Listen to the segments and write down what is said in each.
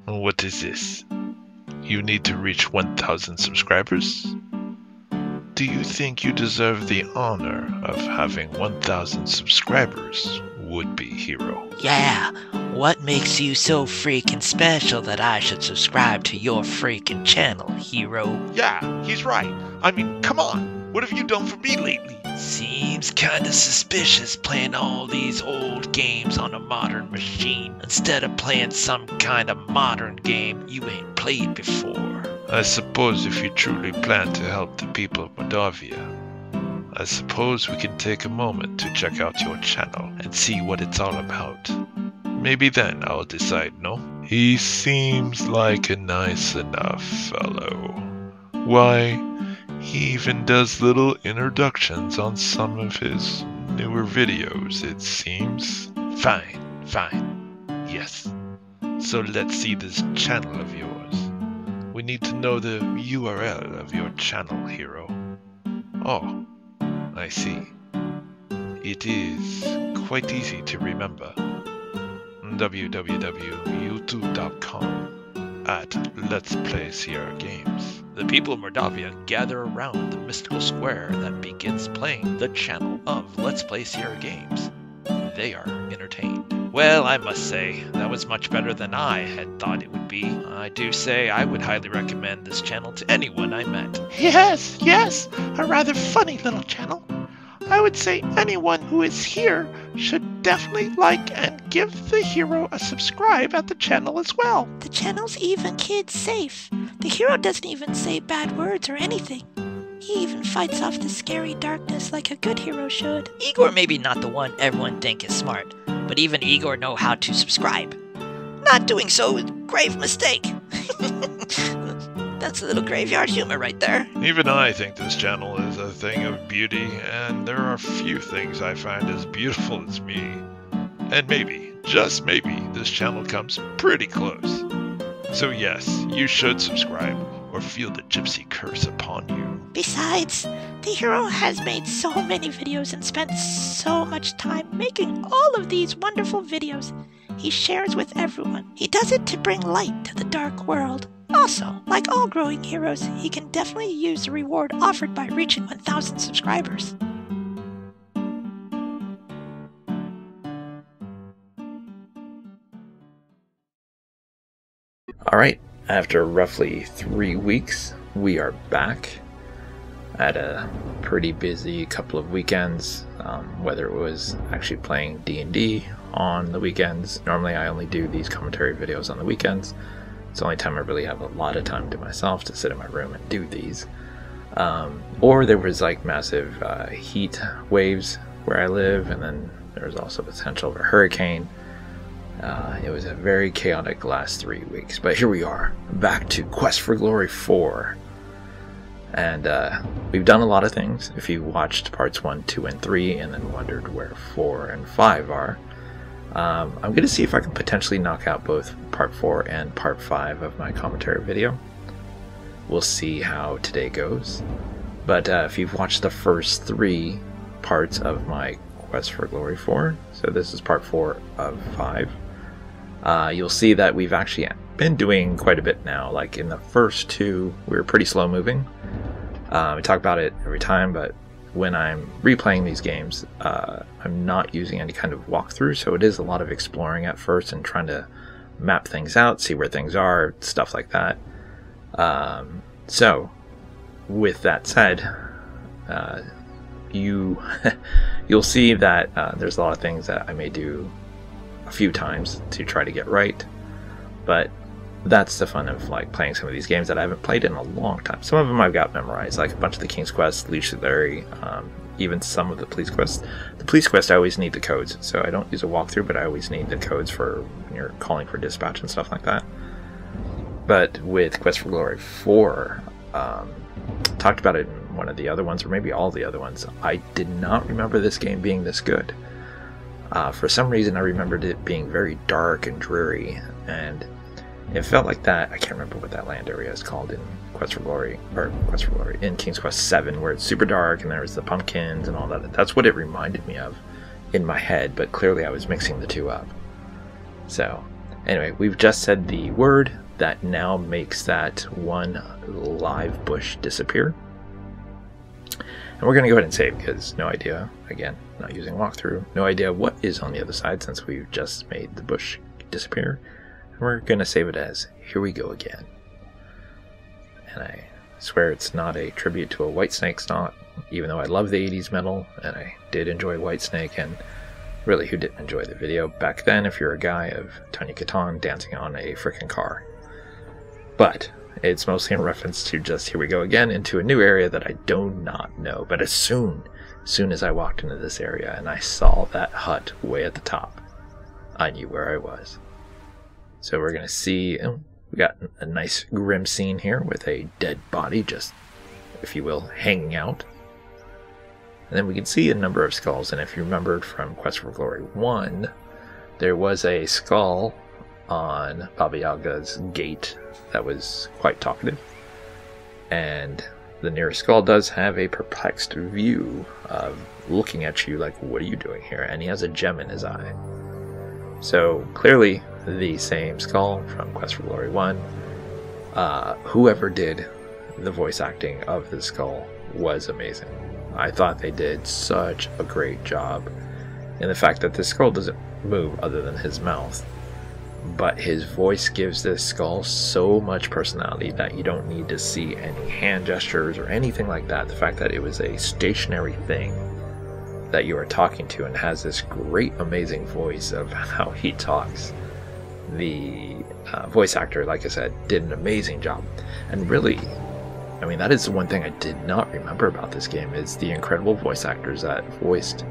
What is this? You need to reach 1,000 subscribers? Do you think you deserve the honor of having 1,000 subscribers, would-be hero? Yeah, what makes you so freaking special that I should subscribe to your freaking channel, hero? Yeah, he's right. I mean, come on. What have you done for me lately? Seems kinda suspicious playing all these old games on a modern machine instead of playing some kind of modern game you ain't played before. I suppose if you truly plan to help the people of Moldavia, I suppose we can take a moment to check out your channel and see what it's all about. Maybe then I'll decide, no? He seems like a nice enough fellow. Why, he even does little introductions on some of his newer videos, it seems. Fine. Yes. So let's see this channel of yours. We need to know the URL of your channel, hero. Oh, I see. It is quite easy to remember. www.youtube.com at Let's Play Sierra Games. The people of Mordavia gather around the mystical square that begins playing the channel of Let's Play Sierra Games. They are entertained. Well, I must say, that was much better than I had thought it would be. I do say I would highly recommend this channel to anyone I met. Yes, a rather funny little channel. I would say anyone who is here should definitely like and give the hero a subscribe at the channel as well. The channel's even kids safe. The hero doesn't even say bad words or anything. He even fights off the scary darkness like a good hero should. Igor may be not the one everyone think is smart, but even Igor know how to subscribe. Not doing so is a grave mistake. That's a little graveyard humor right there. Even I think this channel is a thing of beauty, and there are few things I find as beautiful as me. And maybe, just maybe, this channel comes pretty close. So yes, you should subscribe, or feel the gypsy curse upon you. Besides, the hero has made so many videos and spent so much time making all of these wonderful videos he shares with everyone. He does it to bring light to the dark world. Also, like all growing heroes, he can definitely use the reward offered by reaching 1,000 subscribers. Alright, after roughly 3 weeks, we are back. I had a pretty busy couple of weekends, whether it was actually playing D&D on the weekends. Normally I only do these commentary videos on the weekends. It's the only time I really have a lot of time to myself to sit in my room and do these. Or there was like massive heat waves where I live, and then there was also potential of a hurricane. It was a very chaotic last 3 weeks, but here we are, back to Quest for Glory 4. And we've done a lot of things. If you watched parts 1, 2, and 3 and then wondered where 4 and 5 are, I'm going to see if I can potentially knock out both part 4 and part 5 of my commentary video. We'll see how today goes. But if you've watched the first 3 parts of my Quest for Glory 4, so this is part 4 of 5, you'll see that we've actually been doing quite a bit now. Like in the first 2, we were pretty slow moving. We talk about it every time, but when I'm replaying these games, I'm not using any kind of walkthrough, so it is a lot of exploring at first and trying to map things out, see where things are, stuff like that. So, with that said, you'll see that there's a lot of things that I may do a few times to try to get right, but that's the fun of like playing some of these games that I haven't played in a long time. Some of them I've got memorized, like a bunch of the King's Quest, Leech Larry, even some of the Police Quest. The Police Quest, I always need the codes, so I don't use a walkthrough, but I always need the codes for when you're calling for dispatch and stuff like that. But with Quest for Glory 4, talked about it in one of the other ones, or maybe all the other ones, I did not remember this game being this good. For some reason I remembered it being very dark and dreary, and it felt like that. I can't remember what that land area is called in in King's Quest 7, where it's super dark and there's the pumpkins and all that. That's what it reminded me of in my head, but clearly I was mixing the two up. So Anyway, we've just said the word that now makes that one live bush disappear. And we're going to go ahead and save because no idea, again, not using walkthrough, no idea what is on the other side since we've just made the bush disappear. And we're going to save it as Here We Go Again. And I swear it's not a tribute to a Whitesnake song, even though I love the 80s metal and I did enjoy Whitesnake, and really, who didn't enjoy the video back then if you're a guy of Tanya Catan dancing on a frickin' car. But it's mostly in reference to just Here We Go Again into a new area that I do not know. But as soon as I walked into this area and I saw that hut way at the top, I knew where I was. So we're going to see, we got a nice grim scene here with a dead body just, if you will, hanging out. And then we can see a number of skulls, and if you remembered from Quest for Glory 1, there was a skull on Baba Yaga's gate that was quite talkative. And the nearest skull does have a perplexed view of looking at you like, what are you doing here? And he has a gem in his eye. So clearly the same skull from Quest for Glory 1. Whoever did the voice acting of the skull was amazing. I thought they did such a great job in the fact that this skull doesn't move other than his mouth, but his voice gives this skull so much personality that you don't need to see any hand gestures or anything like that. The fact that it was a stationary thing that you are talking to and has this great amazing voice of how he talks. The voice actor, like I said, did an amazing job. And really, I mean, that is the one thing I did not remember about this game, is the incredible voice actors that voiced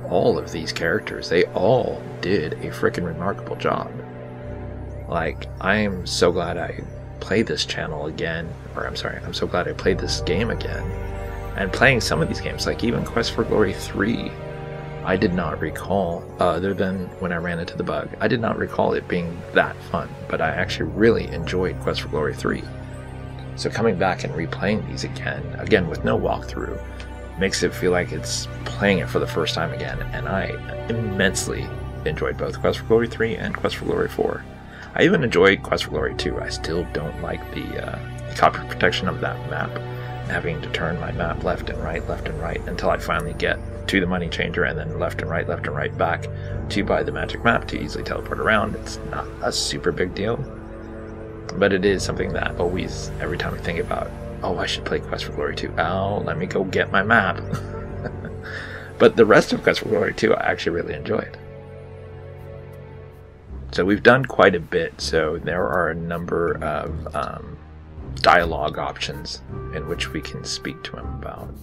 all of these characters. They all did a freaking remarkable job. Like, I am so glad I played this channel again, or I'm sorry, I'm so glad I played this game again. And playing some of these games, like even Quest for Glory 3, I did not recall, other than when I ran into the bug, I did not recall it being that fun, but I actually really enjoyed Quest for Glory 3. So coming back and replaying these again with no walkthrough, makes it feel like it's playing it for the first time again, and I immensely enjoyed both Quest for Glory 3 and Quest for Glory 4. I even enjoyed Quest for Glory 2. I still don't like the copy protection of that map, having to turn my map left and right, until I finally get to the money changer, and then left and right back to buy the magic map to easily teleport around. It's not a super big deal, but it is something that always, every time I think about, oh, I should play Quest for Glory 2, oh, let me go get my map. But the rest of Quest for Glory 2 I actually really enjoyed. So we've done quite a bit, so there are a number of dialogue options in which we can speak to him about.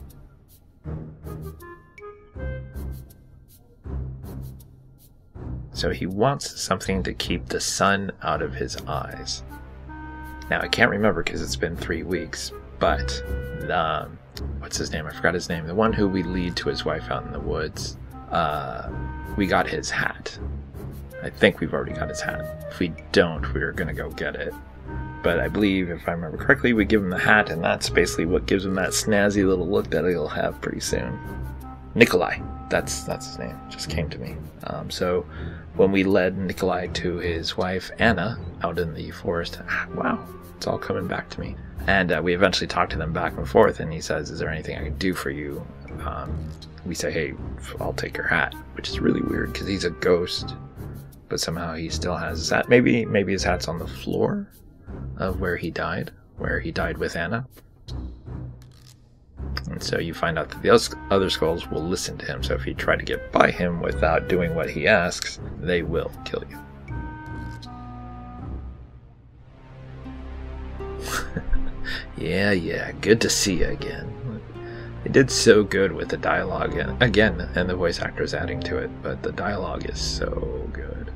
So he wants something to keep the sun out of his eyes. Now, I can't remember because it's been 3 weeks, but what's his name? I forgot his name. The one who we lead to his wife out in the woods. We got his hat. I think we've already got his hat. If we don't, we're going to go get it. But I believe, if I remember correctly, we give him the hat, and that's basically what gives him that snazzy little look that he'll have pretty soon. Nikolai. That's his name. Just came to me. So when we led Nikolai to his wife, Anna, out in the forest, wow, it's all coming back to me. And we eventually talked to them back and forth, and he says, is there anything I can do for you? We say, hey, I'll take your hat, which is really weird because he's a ghost, but somehow he still has his hat. Maybe his hat's on the floor of where he died with Anna. And so you find out that the other skulls will listen to him, so if you try to get by him without doing what he asks, they will kill you. Yeah, good to see you again. They did so good with the dialogue, and again, and the voice actors adding to it, but the dialogue is so good.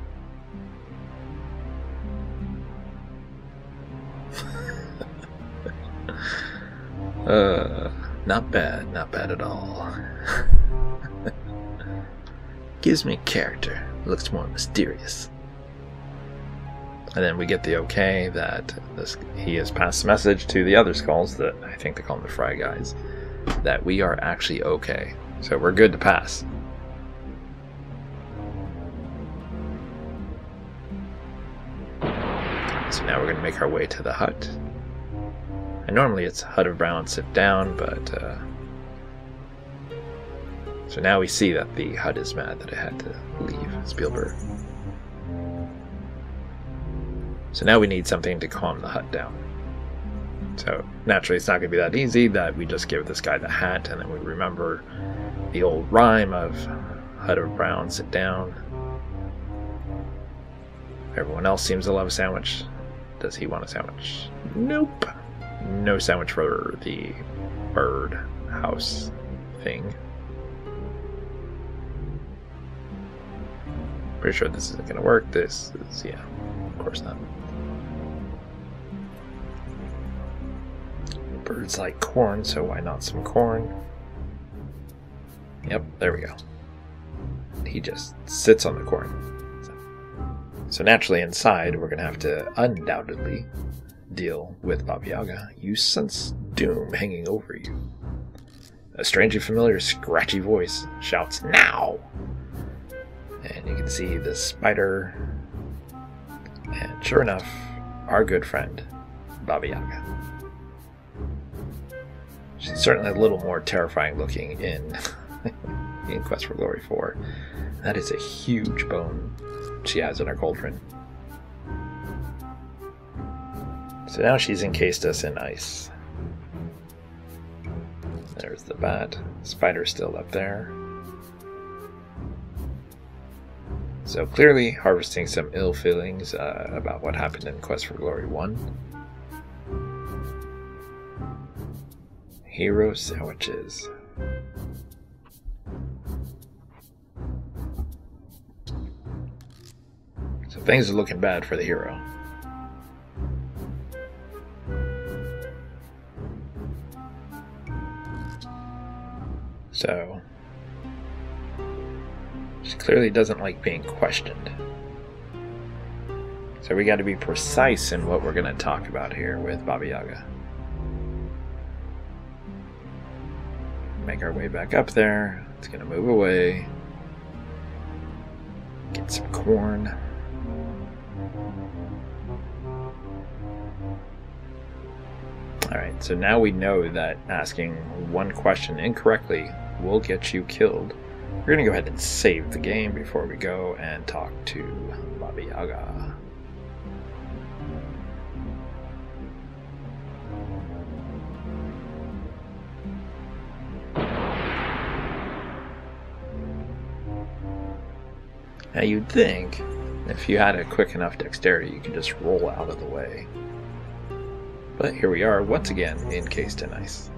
Not bad at all. Gives me character, looks more mysterious. And then we get the okay that he has passed the message to the other skulls, that I think they call them the Fry guys, that we are actually okay. So we're good to pass. So now we're going to make our way to the hut. And normally it's hut of brown, sit down, but so now we see that the hut is mad that it had to leave Spielberg. So now we need something to calm the hut down. So naturally it's not going to be that easy that we just give this guy the hat and then we remember the old rhyme of hut of brown, sit down. Everyone else seems to love a sandwich. Does he want a sandwich? Nope. No sandwich for the bird house thing. Pretty sure this isn't going to work. This is, yeah, of course not. Birds like corn, so why not some corn? Yep, there we go. He just sits on the corn. So naturally inside, we're going to have to undoubtedly deal with Baba Yaga. You sense doom hanging over you. A strangely familiar scratchy voice shouts, "Now!" And you can see the spider. And sure enough, our good friend, Baba Yaga. She's certainly a little more terrifying looking in Quest for Glory 4. That is a huge bone she has in her cauldron. So now she's encased us in ice. There's the bat. Spider's still up there. So clearly harvesting some ill feelings about what happened in Quest for Glory 1. Hero sandwiches. So things are looking bad for the hero. So she clearly doesn't like being questioned. So we got to be precise in what we're going to talk about here with Baba Yaga. Make our way back up there. It's going to move away. Get some corn. Alright, so now we know that asking one question incorrectly will get you killed. We're going to go ahead and save the game before we go and talk to Baba Yaga. Now you'd think, if you had a quick enough dexterity, you could just roll out of the way. But here we are, once again, encased in ice.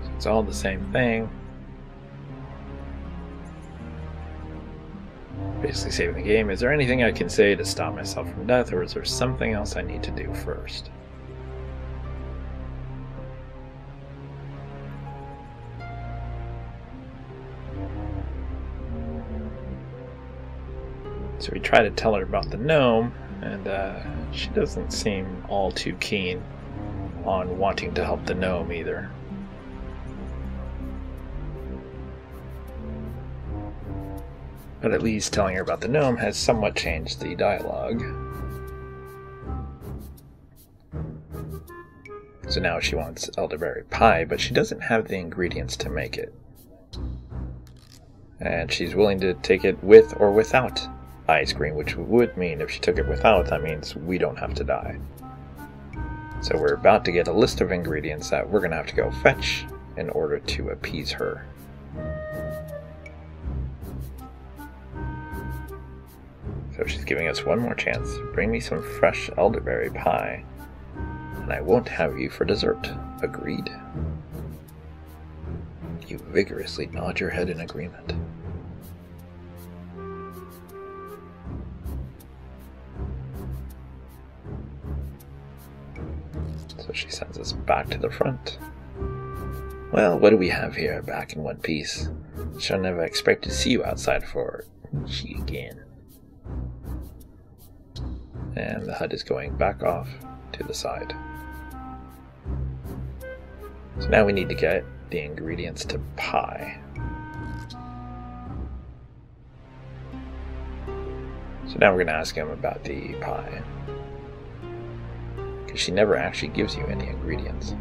So it's all the same thing. Basically saving the game. Is there anything I can say to stop myself from death, or is there something else I need to do first? So we try to tell her about the gnome, and she doesn't seem all too keen on wanting to help the gnome either. But at least telling her about the gnome has somewhat changed the dialogue. So now she wants elderberry pie, but she doesn't have the ingredients to make it. And she's willing to take it with or without ice cream, which would mean if she took it without, that means we don't have to die. So we're about to get a list of ingredients that we're going to have to go fetch in order to appease her. So she's giving us one more chance. Bring me some fresh elderberry pie, and I won't have you for dessert. Agreed? You vigorously nod your head in agreement. So she sends us back to the front. Well, what do we have here? Back in one piece. Shall never expect to see you outside for she again. And the hut is going back off to the side. So now we need to get the ingredients to pie. So now we're going to ask him about the pie. Because she never actually gives you any ingredients.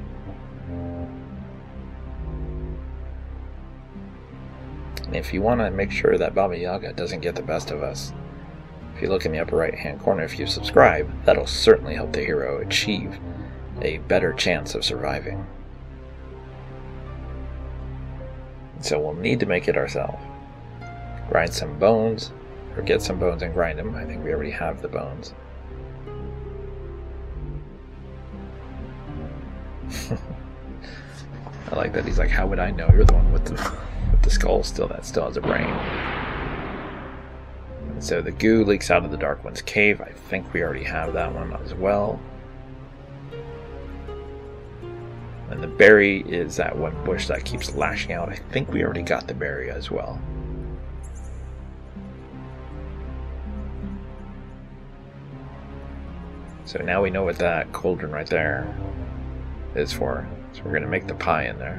And if you want to make sure that Baba Yaga doesn't get the best of us, if you look in the upper right hand corner, if you subscribe, that'll certainly help the hero achieve a better chance of surviving. So we'll need to make it ourselves. Grind some bones, or get some bones and grind them. I think we already have the bones. I like that he's like, how would I know? You're the one with the skull still that still has a brain. And so the goo leaks out of the Dark One's cave. I think we already have that one as well. And the berry is that one bush that keeps lashing out. I think we already got the berry as well. So now we know what that cauldron right there is for. So we're going to make the pie in there.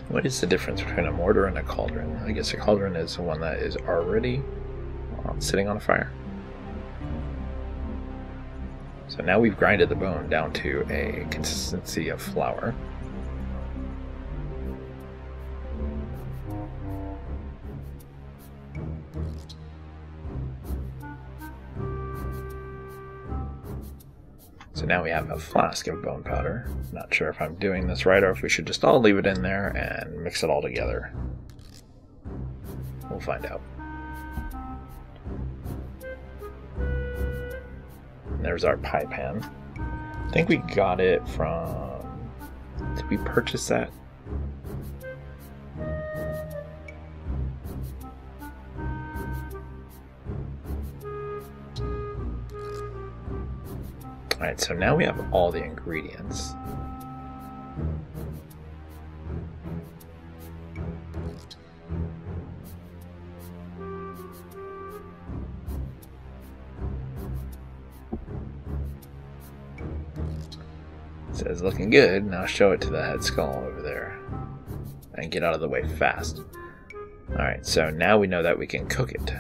What is the difference between a mortar and a cauldron? I guess a cauldron is the one that is already sitting on a fire. So now we've grinded the bone down to a consistency of flour. So now we have a flask of bone powder. Not sure if I'm doing this right or if we should just all leave it in there and mix it all together. We'll find out. And there's our pie pan. I think we got it from... Did we purchase that? Alright, so now we have all the ingredients. It says looking good. Now show it to the head skull over there. And get out of the way fast. Alright, so now we know that we can cook it.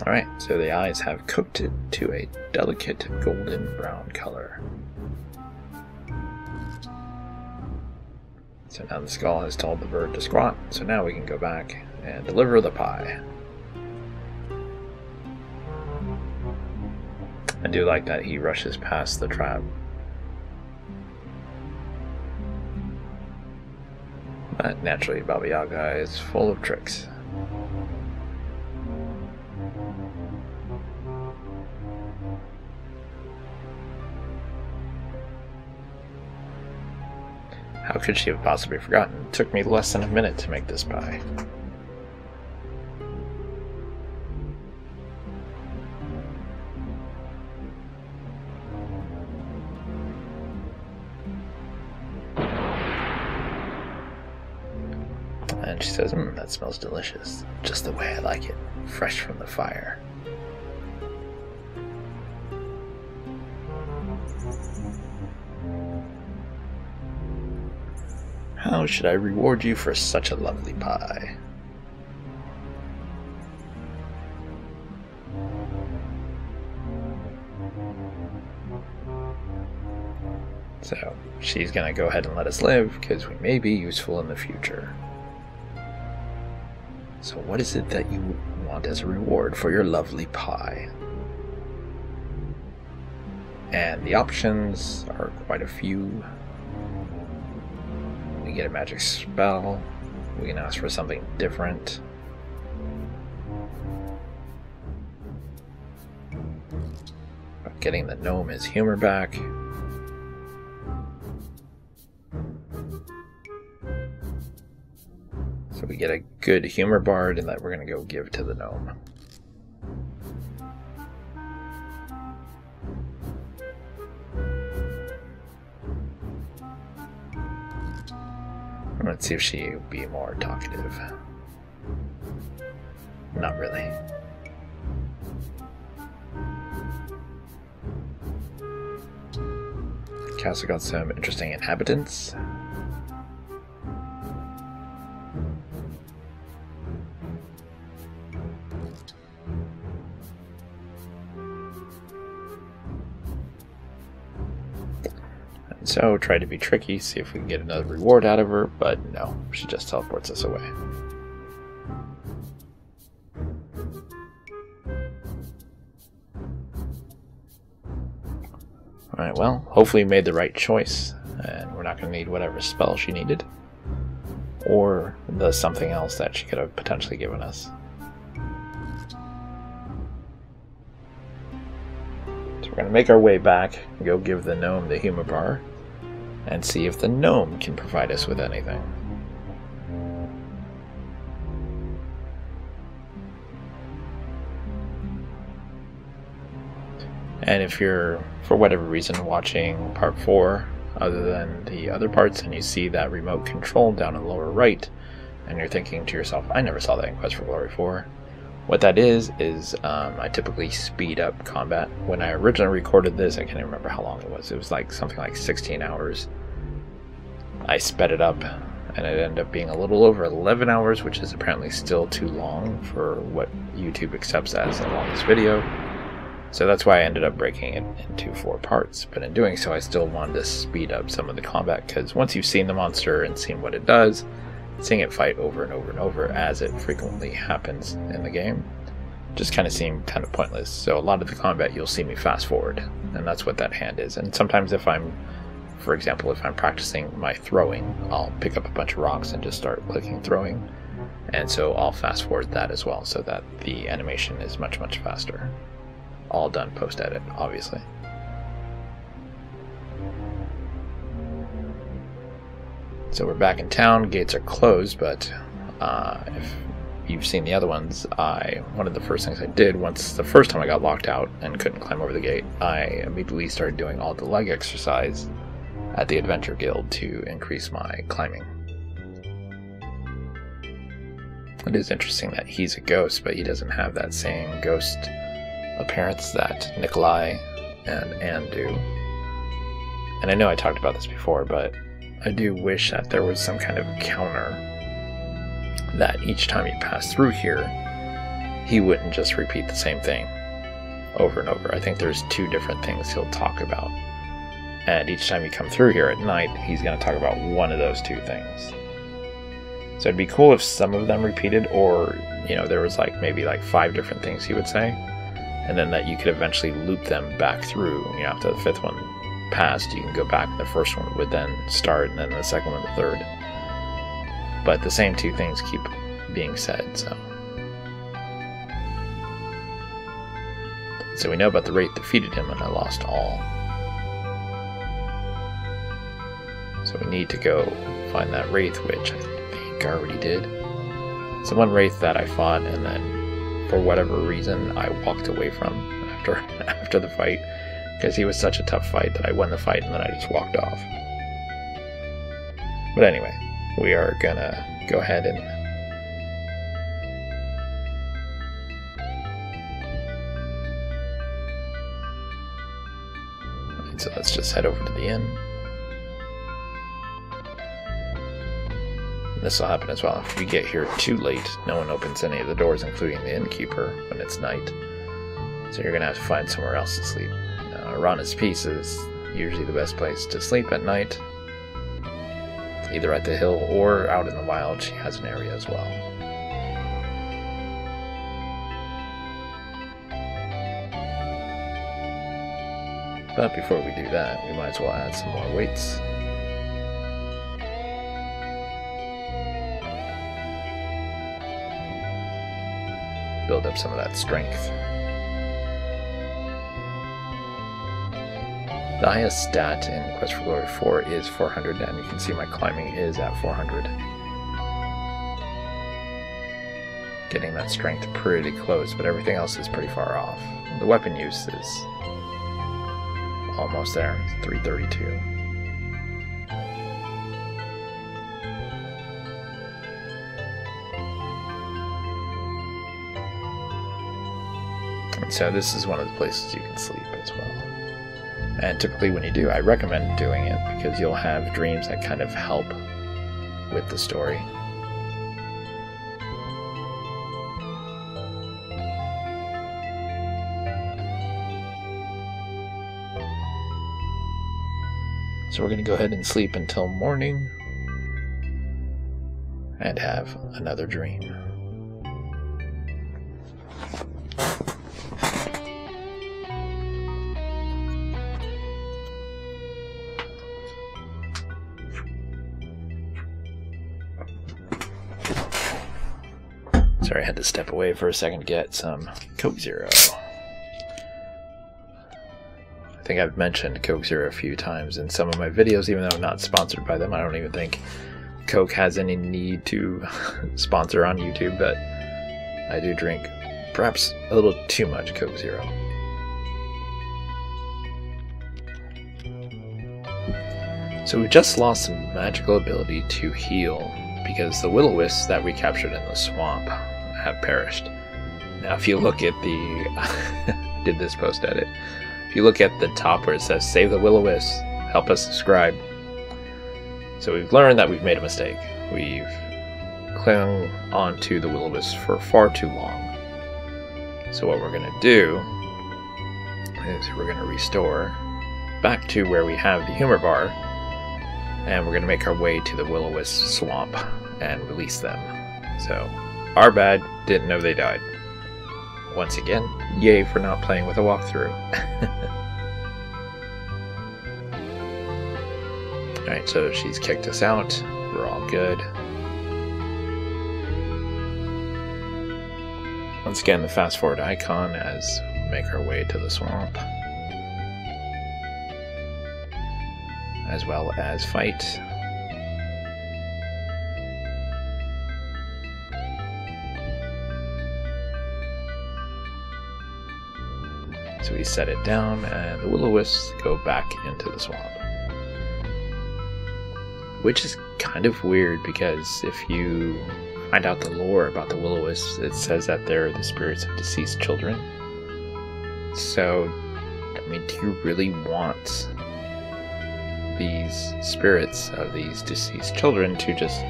Alright, so the eyes have cooked it to a delicate golden brown color. So now the skull has told the bird to squat, so now we can go back and deliver the pie. I do like that he rushes past the trap. But naturally, Baba Yaga is full of tricks. How could she have possibly forgotten? It took me less than a minute to make this pie. And she says, that smells delicious. Just the way I like it. Fresh from the fire. How should I reward you for such a lovely pie? So, she's gonna go ahead and let us live, because we may be useful in the future. So what is it that you want as a reward for your lovely pie? And the options are quite a few. We get a magic spell. We can ask for something different. Getting the gnome his humor back. So we get a good humor bard, and that we're going to go give to the gnome. Let's see if she'll be more talkative. Not really. Castle got some interesting inhabitants. And so try to be tricky, see if we can get another reward out of her, but no, she just teleports us away. Alright, well, hopefully we made the right choice, and we're not going to need whatever spell she needed, or the something else that she could have potentially given us. So we're going to make our way back, go give the gnome the humor bar, and see if the gnome can provide us with anything. And if you're, for whatever reason, watching part 4 other than the other parts and you see that remote control down in the lower right and you're thinking to yourself, I never saw that in Quest for Glory 4. What that is I typically speed up combat. When I originally recorded this, I can't even remember how long it was. It was like something like 16 hours. I sped it up and it ended up being a little over 11 hours, which is apparently still too long for what YouTube accepts as the longest video. So that's why I ended up breaking it into 4 parts, but in doing so I still wanted to speed up some of the combat, because once you've seen the monster and seen what it does, seeing it fight over and over and over, as it frequently happens in the game, just kind of seemed kind of pointless. So a lot of the combat you'll see me fast forward, and that's what that hand is. And sometimes if I'm, for example, if I'm practicing my throwing, I'll pick up a bunch of rocks and just start clicking throwing, and so I'll fast forward that as well, so that the animation is much, much faster. All done post-edit, obviously. So we're back in town, gates are closed, but if you've seen the other ones, one of the first things I did, once the first time I got locked out and couldn't climb over the gate, I immediately started doing all the leg exercise at the Adventure Guild to increase my climbing. It is interesting that he's a ghost, but he doesn't have that same ghost appearance that Nikolai and Anne do. And I know I talked about this before, but I do wish that there was some kind of counter that each time you pass through here, he wouldn't just repeat the same thing over and over. I think there's 2 different things he'll talk about, and each time you come through here at night, he's going to talk about one of those 2 things. So it'd be cool if some of them repeated, or, you know, there was like maybe like 5 different things he would say, and then that you could eventually loop them back through. You know, after the 5th one passed, you can go back, and the first one would then start, and then the second one, the third. But the same 2 things keep being said, so. So we know about the Wraith defeated him, and I lost all. So we need to go find that Wraith, which I think I already did. It's the one Wraith that I fought, and then for whatever reason I walked away from after the fight, because he was such a tough fight that I won the fight and then I just walked off. But anyway, we are gonna go ahead and so let's just head over to the inn. This will happen as well. If we get here too late, no one opens any of the doors, including the innkeeper, when it's night. So you're going to have to find somewhere else to sleep. Rana's Peace is usually the best place to sleep at night. Either at the hill or out in the wild. She has an area as well. But before we do that, we might as well add some more weights. Build up some of that strength. The highest stat in Quest for Glory 4 is 400, and you can see my climbing is at 400. Getting that strength pretty close, but everything else is pretty far off. The weapon use is almost there, 332. And so this is one of the places you can sleep as well. And typically when you do, I recommend doing it because you'll have dreams that kind of help with the story. So we're going to go ahead and sleep until morning and have another dream. Sorry, I had to step away for a second to get some Coke Zero. I think I've mentioned Coke Zero a few times in some of my videos, even though I'm not sponsored by them. I don't even think Coke has any need to sponsor on YouTube, but I do drink perhaps a little too much Coke Zero. So we just lost some magical ability to heal because the will-o-wisps that we captured in the swamp have perished. Now if you look at the did this post edit, if you look at the top where it says save the will-o-wisps, help us subscribe. So we've learned that we've made a mistake. We've clung onto the will-o-wisps for far too long. So what we're going to do is we're going to restore back to where we have the humor bar, and we're going to make our way to the will-o-wisp swamp and release them. So our bad, didn't know they died. Once again, yay for not playing with a walkthrough. Alright, so she's kicked us out. We're all good. Once again, the fast forward icon as we make our way to the swamp. As well as fight. So we set it down, and the will-o-wisps go back into the swamp. Which is kind of weird, because if you find out the lore about the will-o-wisps, it says that they're the spirits of deceased children. So, I mean, do you really want these spirits of these deceased children to just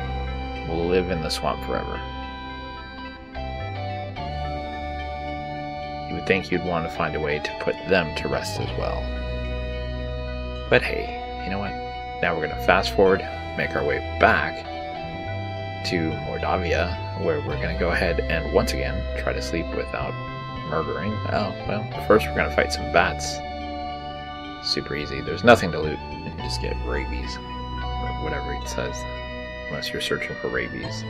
live in the swamp forever? You would think you'd want to find a way to put them to rest as well. But hey, you know what? Now we're going to fast forward, make our way back to Mordavia, where we're going to go ahead and once again try to sleep without murdering. Oh, well, first we're going to fight some bats. Super easy. There's nothing to loot. You can just get rabies, or whatever it says, unless you're searching for rabies.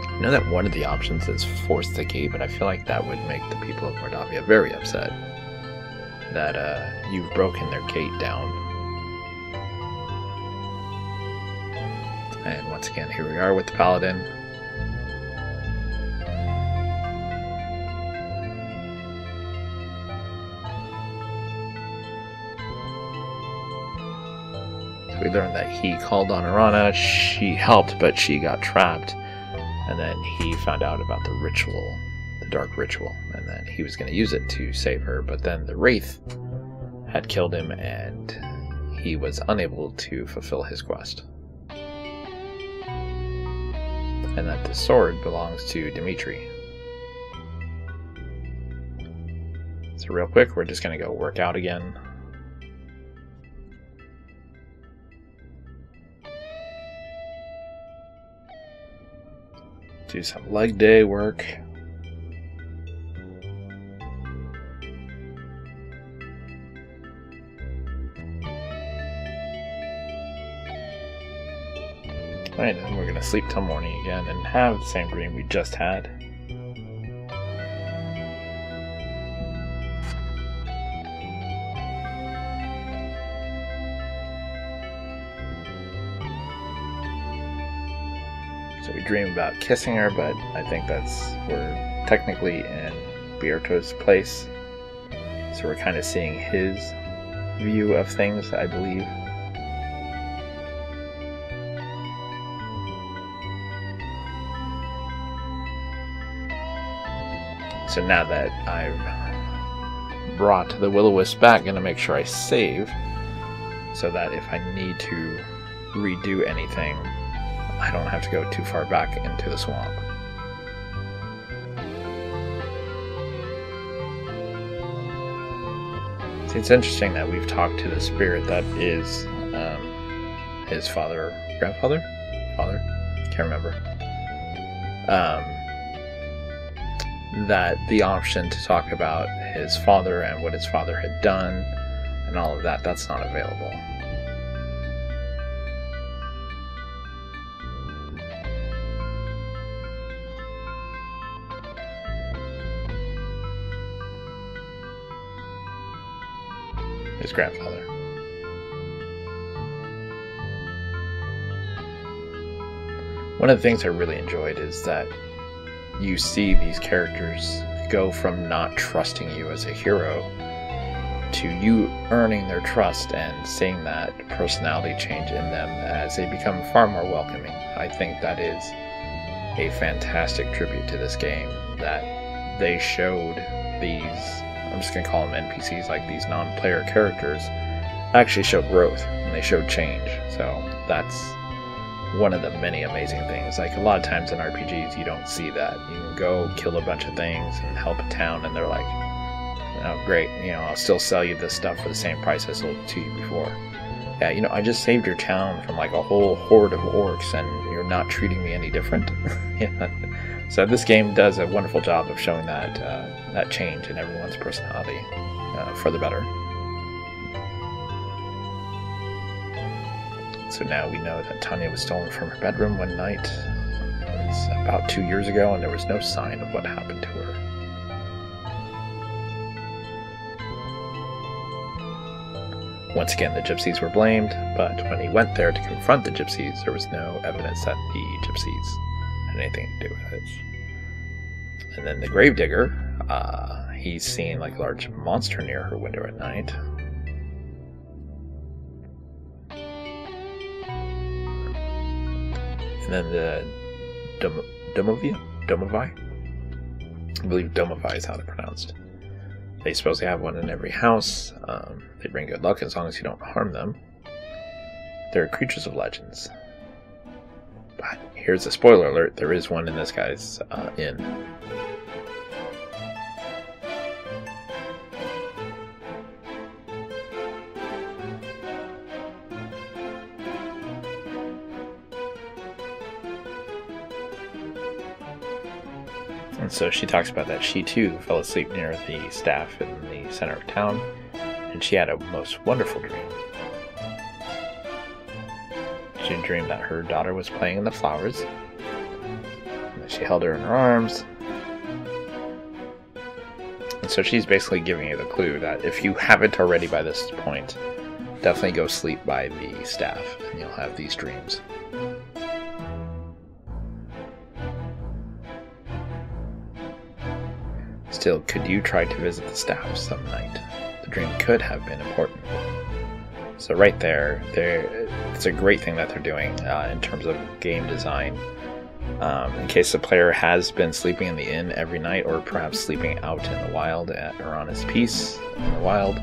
I know that one of the options is force the gate, but I feel like that would make the people of Mordavia very upset that you've broken their gate down. And once again, here we are with the paladin. So we learned that he called on Arana, she helped, but she got trapped. And then he found out about the ritual, the dark ritual, and then he was going to use it to save her, but then the Wraith had killed him and he was unable to fulfill his quest. And that the sword belongs to Dimitri. So real quick, we're just going to go work out again. Do some leg day work. Alright, then we're going to sleep till morning again and have the same dream we just had. So we dream about kissing her, but I think we're technically in Bierto's place. So we're kind of seeing his view of things, I believe. So now that I've brought the Will-O-Wisp back, I'm going to make sure I save so that if I need to redo anything, I don't have to go too far back into the swamp. See, it's interesting that we've talked to the spirit that is his grandfather? Father? Can't remember. That the option to talk about his father and what his father had done and all of that, that's not available. His grandfather. One of the things I really enjoyed is that you see these characters go from not trusting you as a hero to you earning their trust and seeing that personality change in them as they become far more welcoming. I think that is a fantastic tribute to this game, that they showed these, I'm just going to call them NPCs, like these non-player characters, actually showed growth and they showed change. So that's one of the many amazing things. Like, a lot of times in RPGs you don't see that. You can go kill a bunch of things and help a town and they're like, oh great, I'll still sell you this stuff for the same price I sold it to you before. Yeah, I just saved your town from like a whole horde of orcs and you're not treating me any different. Yeah. So this game does a wonderful job of showing that that change in everyone's personality for the better. So now we know that Tanya was stolen from her bedroom one night. It was about 2 years ago, and there was no sign of what happened to her. Once again, the gypsies were blamed, but when he went there to confront the gypsies, there was no evidence that the gypsies had anything to do with it. And then the gravedigger, he's seen like a large monster near her window at night. And then the Domovai? I believe Domovai is how they're pronounced. They supposedly have one in every house. They bring good luck as long as you don't harm them. They're creatures of legends. But here's a spoiler alert, there is one in this guy's inn. And so she talks about that she too fell asleep near the staff in the center of town, and she had a most wonderful dream. She dreamed that her daughter was playing in the flowers, and that she held her in her arms. And so she's basically giving you the clue that if you haven't already by this point, definitely go sleep by the staff, and you'll have these dreams. Still, could you try to visit the staff some night? The dream could have been important. So right there, it's a great thing that they're doing in terms of game design. In case the player has been sleeping in the inn every night, or perhaps sleeping out in the wild or on his piece in the wild,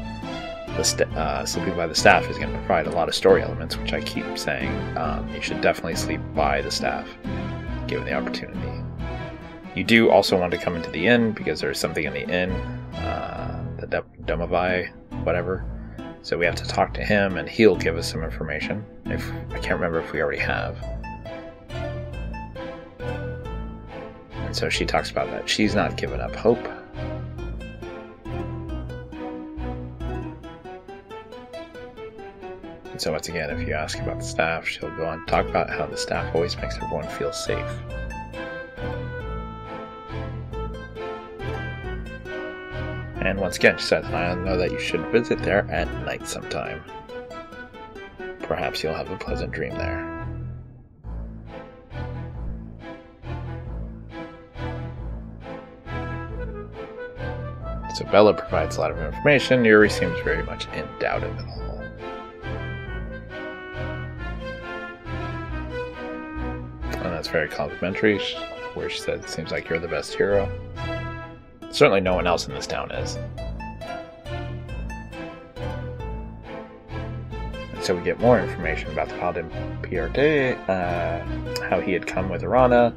sleeping by the staff is going to provide a lot of story elements, which I keep saying. You should definitely sleep by the staff, given the opportunity. You do also want to come into the inn, because there's something in the inn, the Domovai, whatever. So we have to talk to him, and he'll give us some information. I can't remember if we already have. And so she talks about that she's not given up hope. And so once again, if you ask about the staff, she'll go on to talk about how the staff always makes everyone feel safe. And once again, she says, I know that you should visit there at night sometime. Perhaps you'll have a pleasant dream there. So Bella provides a lot of information. Yuri seems very much in doubt of it all. And that's very complimentary, where she says, it seems like you're the best hero. Certainly no one else in this town is. And so we get more information about the Paladin Piarte, how he had come with Arana,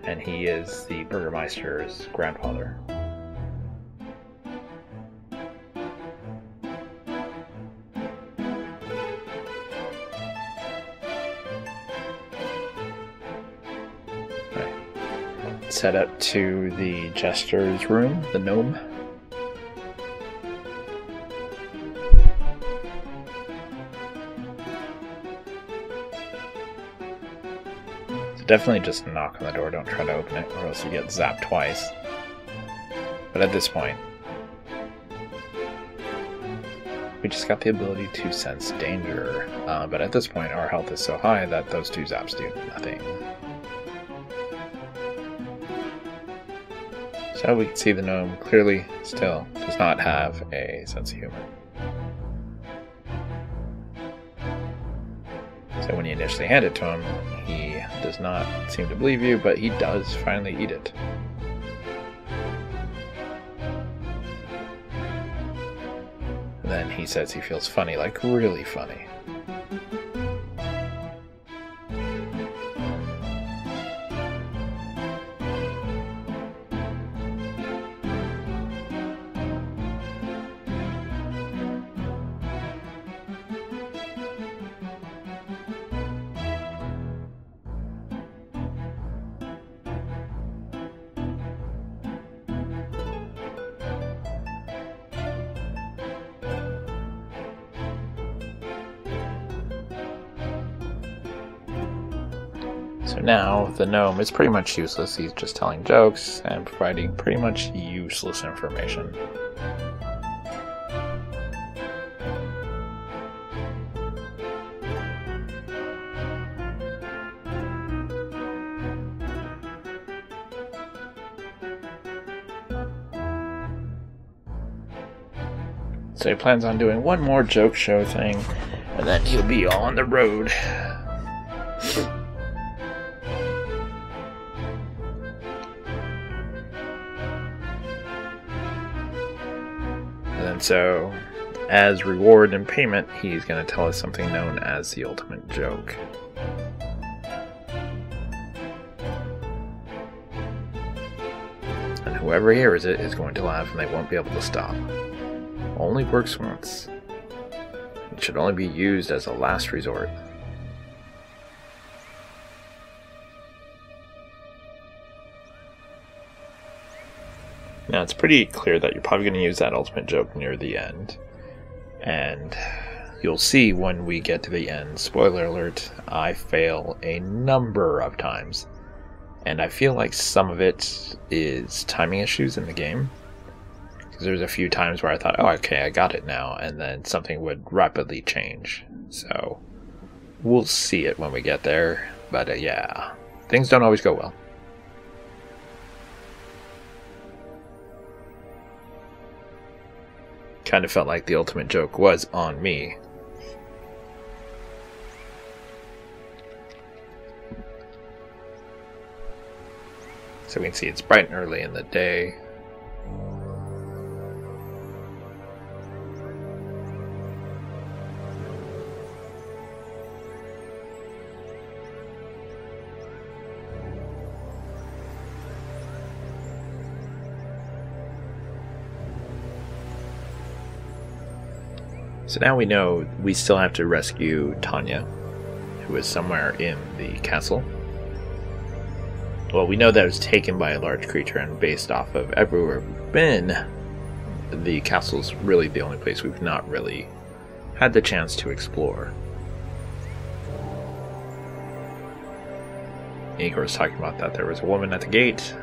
and he is the Burgermeister's grandfather. Set up to the Jester's room, the gnome. So definitely just knock on the door, don't try to open it, or else you get zapped twice. But at this point, we just got the ability to sense danger. But at this point, our health is so high that those two zaps do nothing. So we can see the gnome clearly still does not have a sense of humor. So when you initially hand it to him, he does not seem to believe you, but he does finally eat it. And then he says he feels funny, like really funny. So now the gnome is pretty much useless. He's just telling jokes and providing pretty much useless information. So he plans on doing one more joke show thing, and then he'll be on the road. And so, as reward and payment, he's going to tell us something known as the ultimate joke. And whoever hears it is going to laugh and they won't be able to stop. Only works once. It should only be used as a last resort. Now, it's pretty clear that you're probably going to use that ultimate joke near the end. And you'll see when we get to the end, spoiler alert, I fail a number of times. And I feel like some of it is timing issues in the game. Because there's a few times where I thought, oh, okay, I got it now. And then something would rapidly change. So, we'll see it when we get there. But yeah, things don't always go well. Kind of felt like the ultimate joke was on me. So we can see it's bright and early in the day. So now we know we still have to rescue Tanya, who is somewhere in the castle. Well, we know that it was taken by a large creature, and based off of everywhere we've been, the castle's really the only place we've not really had the chance to explore. Igor was talking about that there was a woman at the gate,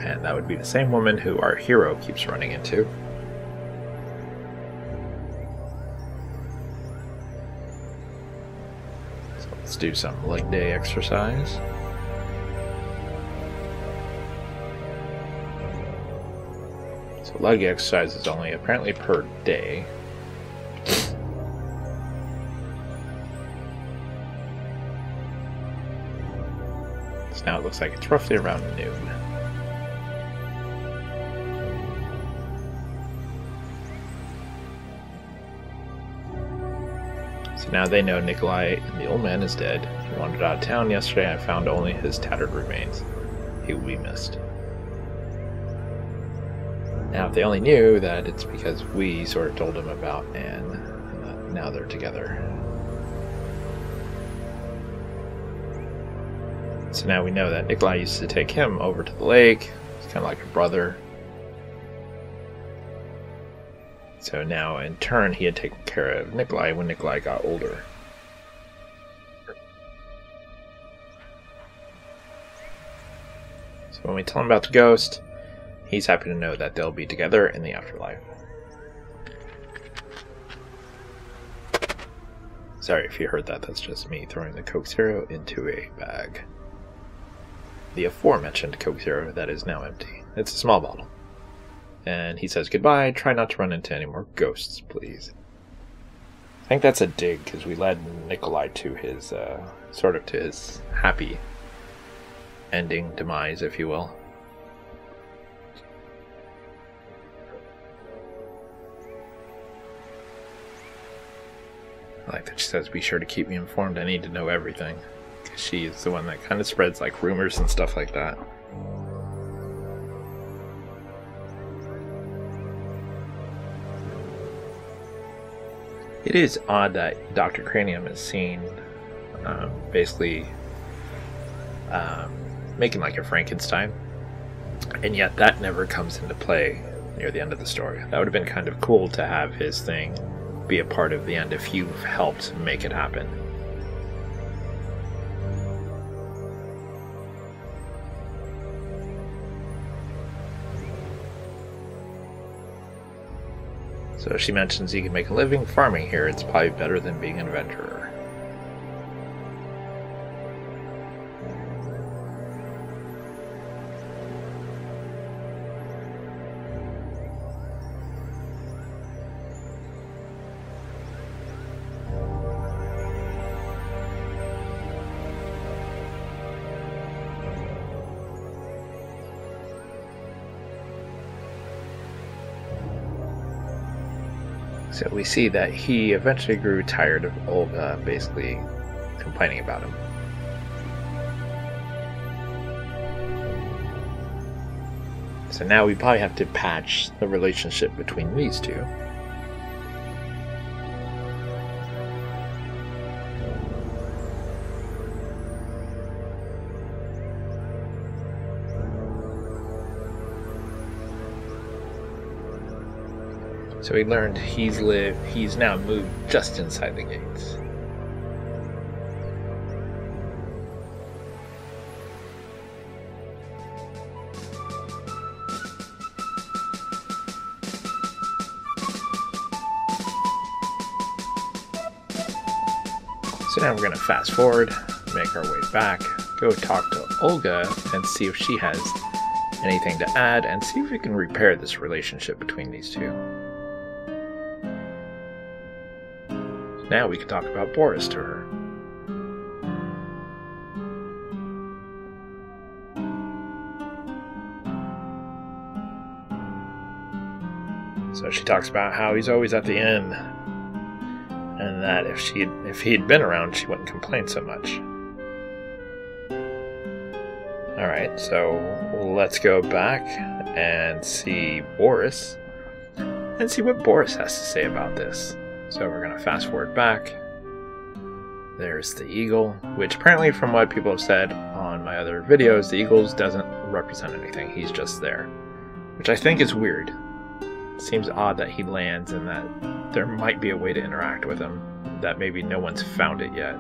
and that would be the same woman who our hero keeps running into. So let's do some leg day exercise. So leg exercise is only apparently per day. So now it looks like it's roughly around noon. So now they know Nikolai and the old man is dead. He wandered out of town yesterday and found only his tattered remains. He will be missed. Now, if they only knew that it's because we sort of told them about Anne, now they're together. So now we know that Nikolai used to take him over to the lake. He's kind of like a brother. So now, in turn, he had taken care of Nikolai when Nikolai got older. So when we tell him about the ghost, he's happy to know that they'll be together in the afterlife. Sorry if you heard that, that's just me throwing the Coke Zero into a bag. The aforementioned Coke Zero that is now empty. It's a small bottle. And he says goodbye, try not to run into any more ghosts, please. I think that's a dig, because we led Nikolai to his, sort of to his happy ending, demise, if you will. I like that she says, be sure to keep me informed, I need to know everything. Because she is the one that kind of spreads like rumors and stuff like that. It is odd that Dr. Cranium is seen basically making like a Frankenstein, and yet that never comes into play near the end of the story. That would have been kind of cool to have his thing be a part of the end if you've helped make it happen. So she mentions you can make a living farming here. It's probably better than being an adventurer. So we see that he eventually grew tired of Olga basically complaining about him. So now we probably have to patch the relationship between these two. So we learned he's now moved just inside the gates. So now we're going to fast forward, make our way back, go talk to Olga and see if she has anything to add and see if we can repair this relationship between these two. Now we can talk about Boris to her. So she talks about how he's always at the inn, and that if he'd been around, she wouldn't complain so much. Alright, so let's go back and see Boris, and see what Boris has to say about this. So we're going to fast forward back. There's the eagle, which apparently from what people have said on my other videos, the eagle doesn't represent anything. He's just there, which I think is weird. It seems odd that he lands and that there might be a way to interact with him, that maybe no one's found it yet.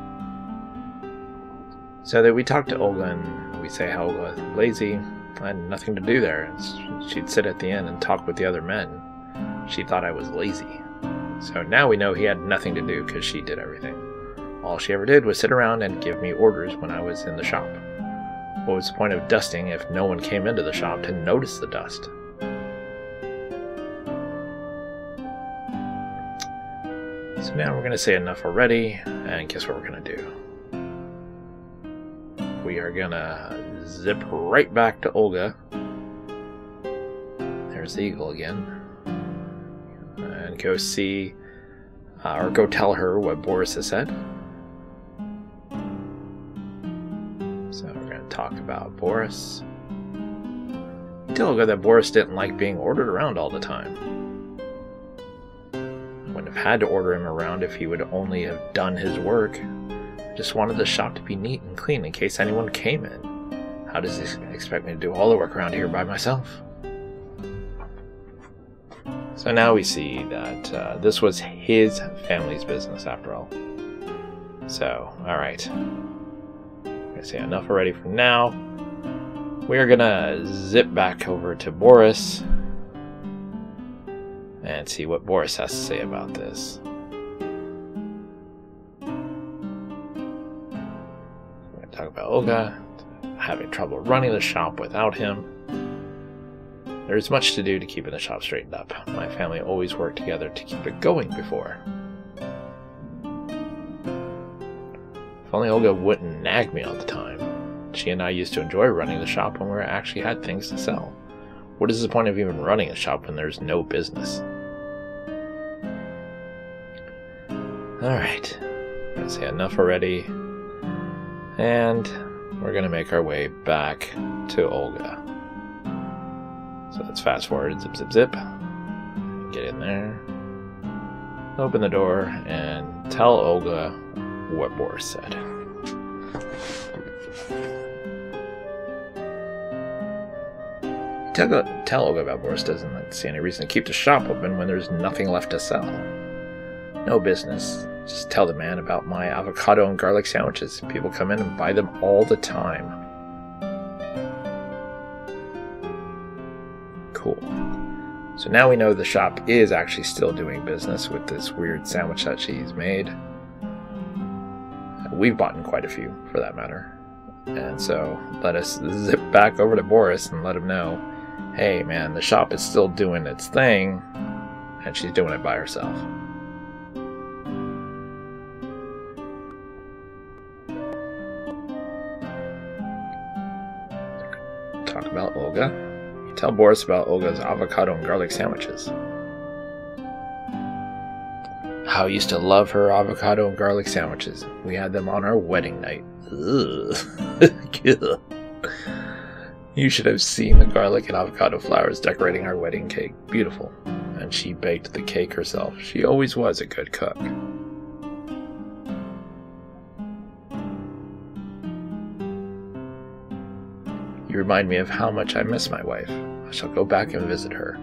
So that we talk to Olga and we say how Olga is lazy, and nothing to do there. She'd sit at the inn and talk with the other men. She thought I was lazy. So now we know he had nothing to do because she did everything. All she ever did was sit around and give me orders when I was in the shop. What was the point of dusting if no one came into the shop to notice the dust? So now we're going to say enough already, and guess what we're going to do? We are going to zip right back to Olga. There's the eagle again. And go see Or go tell her what Boris has said. So we're going to talk about Boris. Tell Olga that Boris didn't like being ordered around all the time. I wouldn't have had to order him around if he would only have done his work. I just wanted the shop to be neat and clean in case anyone came in. How does he expect me to do all the work around here by myself? So now we see that this was his family's business after all. So, alright. I say enough already for now. We're gonna zip back over to Boris and see what Boris has to say about this. We're gonna talk about Olga having trouble running the shop without him. There's much to do to keeping the shop straightened up. My family always worked together to keep it going before. If only Olga wouldn't nag me all the time. She and I used to enjoy running the shop when we actually had things to sell. What is the point of even running a shop when there's no business? Alright, I'm gonna say enough already. And we're gonna make our way back to Olga. So let's fast forward, zip, zip, zip. Get in there. Open the door and tell Olga what Boris said. Tell Olga about Boris doesn't see any reason to keep the shop open when there's nothing left to sell. No business. Just tell the man about my avocado and garlic sandwiches. People come in and buy them all the time. Cool. So now we know the shop is actually still doing business with this weird sandwich that she's made. We've bought in quite a few, for that matter. And so let us zip back over to Boris and let him know, hey man, the shop is still doing its thing, and she's doing it by herself. Talk about Olga. Tell Boris about Olga's avocado and garlic sandwiches. How I used to love her avocado and garlic sandwiches. We had them on our wedding night. Ugh. You should have seen the garlic and avocado flowers decorating our wedding cake. Beautiful. And she baked the cake herself. She always was a good cook. You remind me of how much I miss my wife. I shall go back and visit her.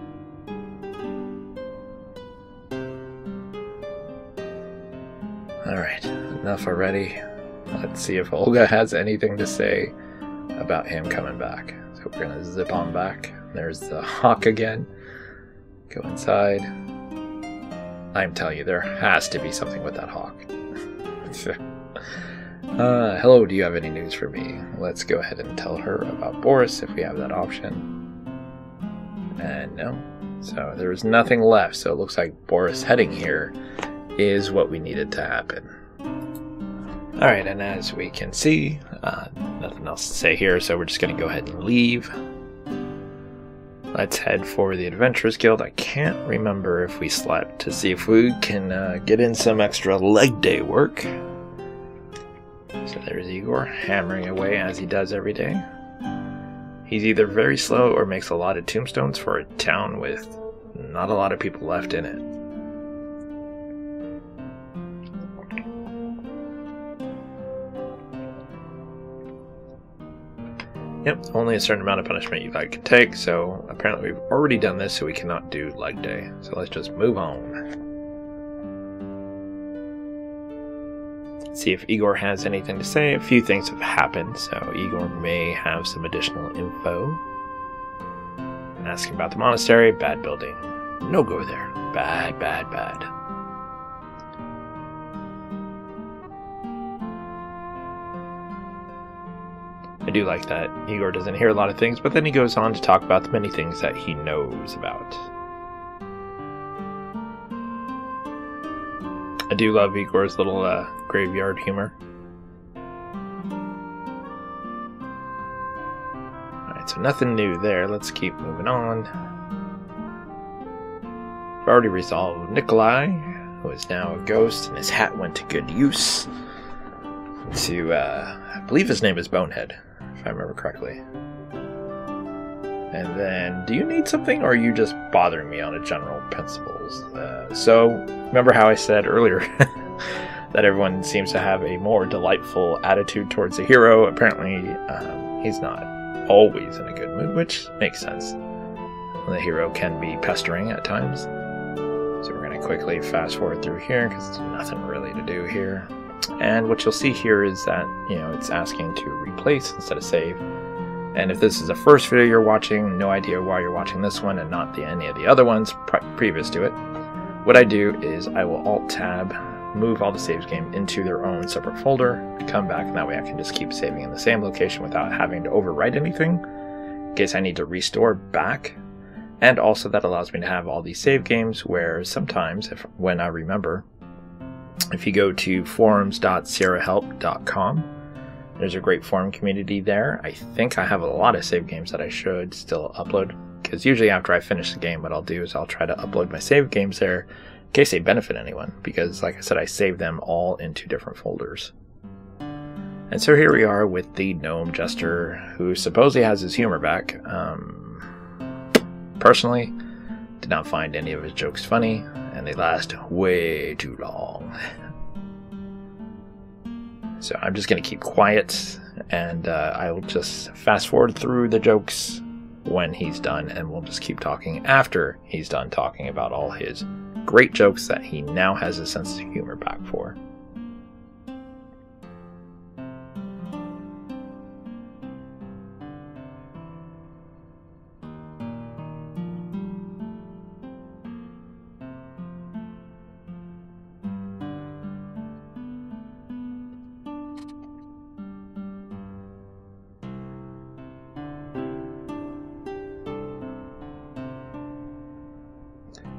Alright, enough already. Let's see if Olga has anything to say about him coming back. So we're gonna zip on back. There's the hawk again. Go inside. I'm telling you, there has to be something with that hawk. Hello, do you have any news for me? Let's go ahead and tell her about Boris if we have that option. And no. So there's nothing left, so it looks like Boris heading here is what we needed to happen. Alright, and as we can see, nothing else to say here, so we're just going to go ahead and leave. Let's head for the Adventurers Guild. I can't remember if we slept, to see if we can get in some extra leg day work. So there's Igor, hammering away as he does every day. He's either very slow or makes a lot of tombstones for a town with not a lot of people left in it. Yep, only a certain amount of punishment you can take, so apparently we've already done this, so we cannot do leg day. So let's just move on. See if Igor has anything to say. A few things have happened, so Igor may have some additional info. Asking about the monastery, bad building. No go there. Bad, bad, bad. I do like that Igor doesn't hear a lot of things, but then he goes on to talk about the many things that he knows about. I do love Igor's little graveyard humor. Alright, so nothing new there. Let's keep moving on. We've already resolved Nikolai, who is now a ghost, and his hat went to good use. To, I believe his name is Bonehead, if I remember correctly. And then, do you need something, or are you just bothering me on a general principles? So, remember how I said earlier that everyone seems to have a more delightful attitude towards the hero? Apparently, he's not always in a good mood, which makes sense. The hero can be pestering at times. So we're going to quickly fast forward through here, because there's nothing really to do here. And what you'll see here is that, it's asking to replace instead of save. And if this is the first video you're watching, no idea why you're watching this one and not any of the other ones previous to it, what I do is I will Alt-Tab, move all the saves game into their own separate folder, come back, and that way I can just keep saving in the same location without having to overwrite anything, in case I need to restore back. And also that allows me to have all these save games where sometimes, when I remember, if you go to forums.sierrahelp.com, there's a great forum community there. I think I have a lot of save games that I should still upload, because usually after I finish the game, what I'll do is I'll try to upload my save games there in case they benefit anyone, because like I said, I save them all into different folders. And so here we are with the gnome jester, who supposedly has his humor back. Personally, did not find any of his jokes funny, and they last way too long. So I'm just going to keep quiet, and I'll just fast forward through the jokes when he's done, and we'll just keep talking after he's done talking about all his great jokes that he now has a sense of humor back for.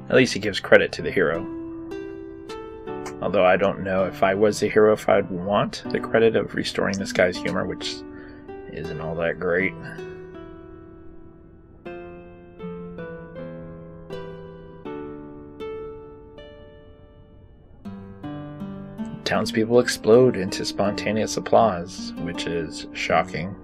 At least he gives credit to the hero. Although I don't know if I was the hero if I'd want the credit of restoring this guy's humor, which isn't all that great. Townspeople explode into spontaneous applause, which is shocking.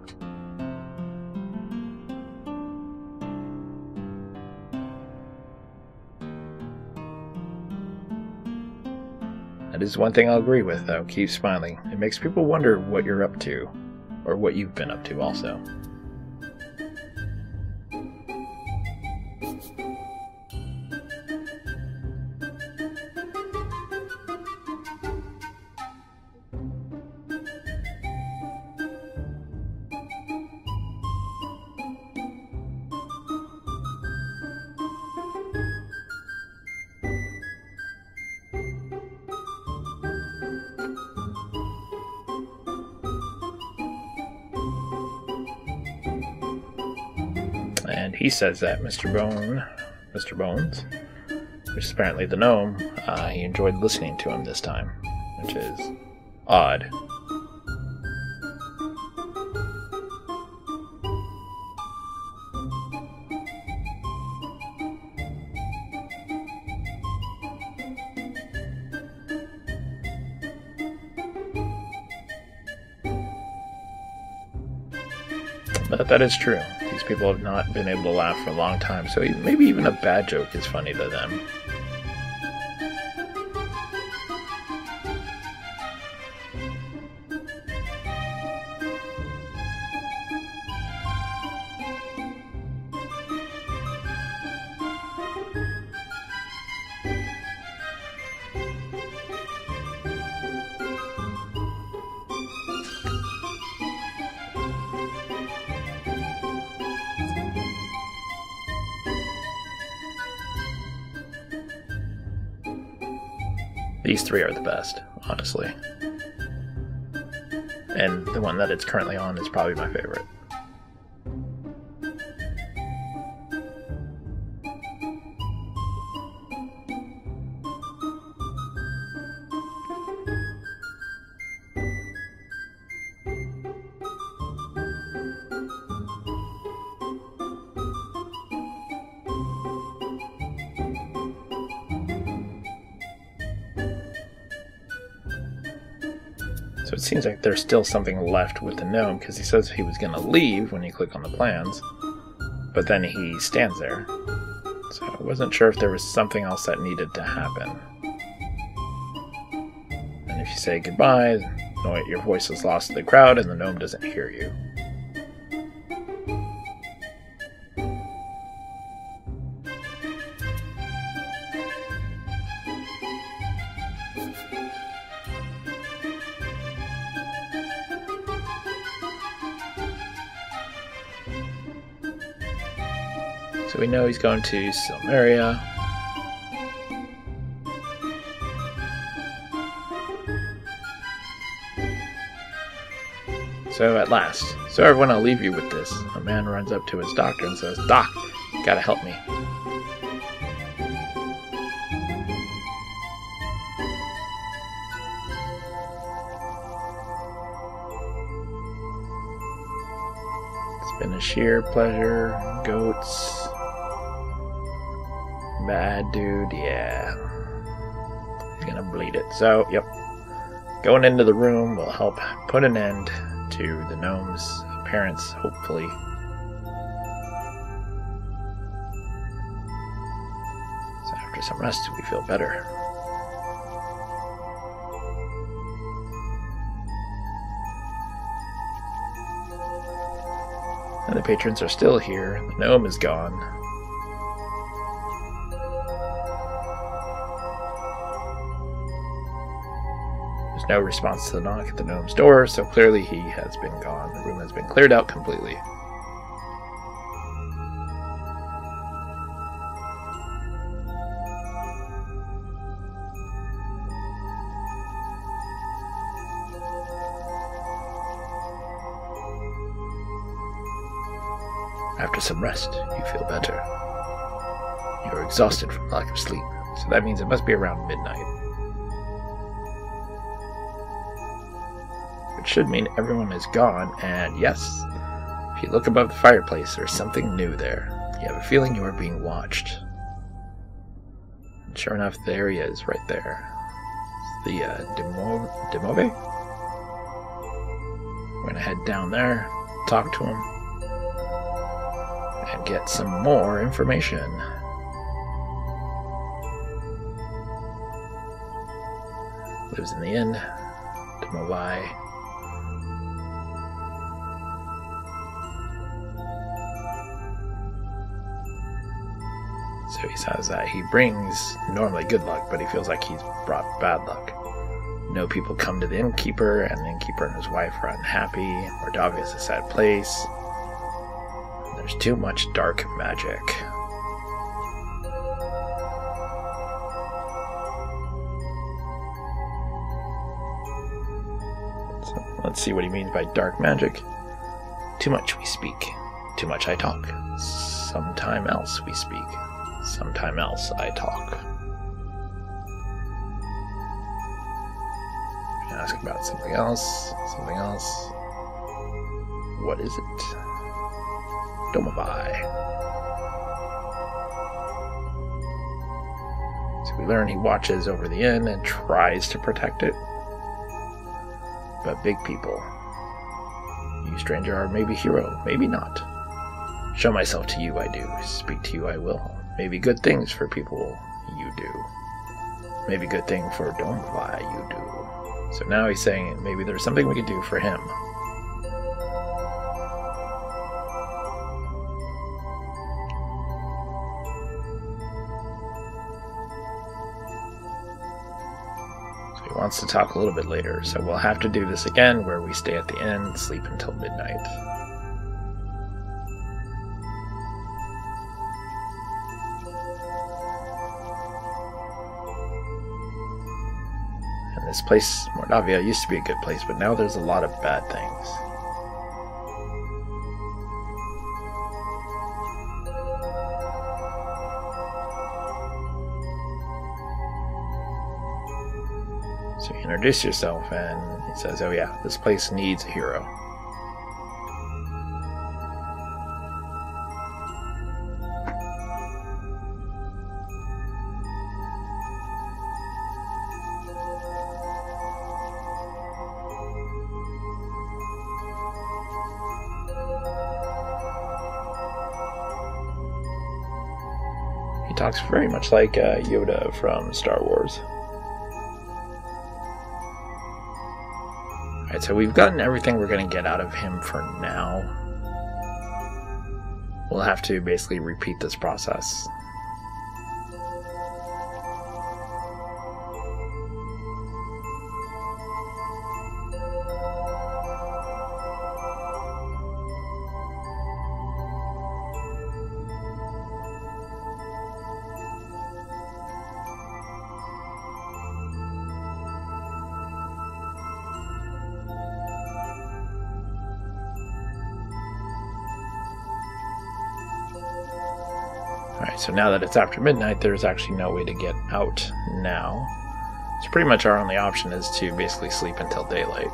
That is one thing I'll agree with, though. Keep smiling. It makes people wonder what you're up to, or what you've been up to also. And he says that Mr. Bones, which is apparently the gnome, he enjoyed listening to him this time, which is odd. But that is true. These people have not been able to laugh for a long time, so maybe even a bad joke is funny to them. These three are the best, honestly. And the one that it's currently on is probably my favorite. So it seems like there's still something left with the gnome, because he says he was going to leave when you click on the plans, but then he stands there. So I wasn't sure if there was something else that needed to happen. And if you say goodbye, your voice is lost to the crowd and the gnome doesn't hear you. So we know he's going to Silmeria. So at last. So everyone, I'll leave you with this. A man runs up to his doctor and says, "Doc, you gotta help me." It's been a sheer pleasure. Goats. Bad dude, yeah. He's gonna bleed it. So, yep. Going into the room will help put an end to the gnome's appearance, hopefully. So after some rest, we feel better. And the patrons are still here. The gnome is gone. There's no response to the knock at the gnome's door, so clearly he has been gone. The room has been cleared out completely. After some rest, you feel better. You are exhausted from lack of sleep, so that means it must be around midnight. Which should mean everyone is gone, and yes, if you look above the fireplace, there's something new there. You have a feeling you are being watched. And sure enough, there he is, right there. It's the Demove? We're gonna head down there, talk to him, and get some more information. Lives in the inn, Demovai. So he says that he brings normally good luck, but he feels like he's brought bad luck. No people come to the innkeeper, and the innkeeper and his wife are unhappy. Mordavia is a sad place. There's too much dark magic. So let's see what he means by dark magic. Too much we speak. Too much I talk. Sometime else we speak. Sometime else I talk. Ask about something else. Something else. What is it? Domovai. So we learn he watches over the inn and tries to protect it. But big people. You, stranger, are maybe hero, maybe not. Show myself to you I do, speak to you I will. Maybe good things for people you do. Maybe good thing for Domovai you do. So now he's saying maybe there's something we can do for him. He wants to talk a little bit later, so we'll have to do this again, where we stay at the inn, sleep until midnight. And this place, Mordavia, used to be a good place, but now there's a lot of bad things. So you introduce yourself, and he says, oh yeah, this place needs a hero. talks very much like Yoda from Star Wars. Alright, so we've gotten everything we're going to get out of him for now. We'll have to basically repeat this process. Alright, so now that it's after midnight, there's actually no way to get out now. So pretty much our only option is to basically sleep until daylight.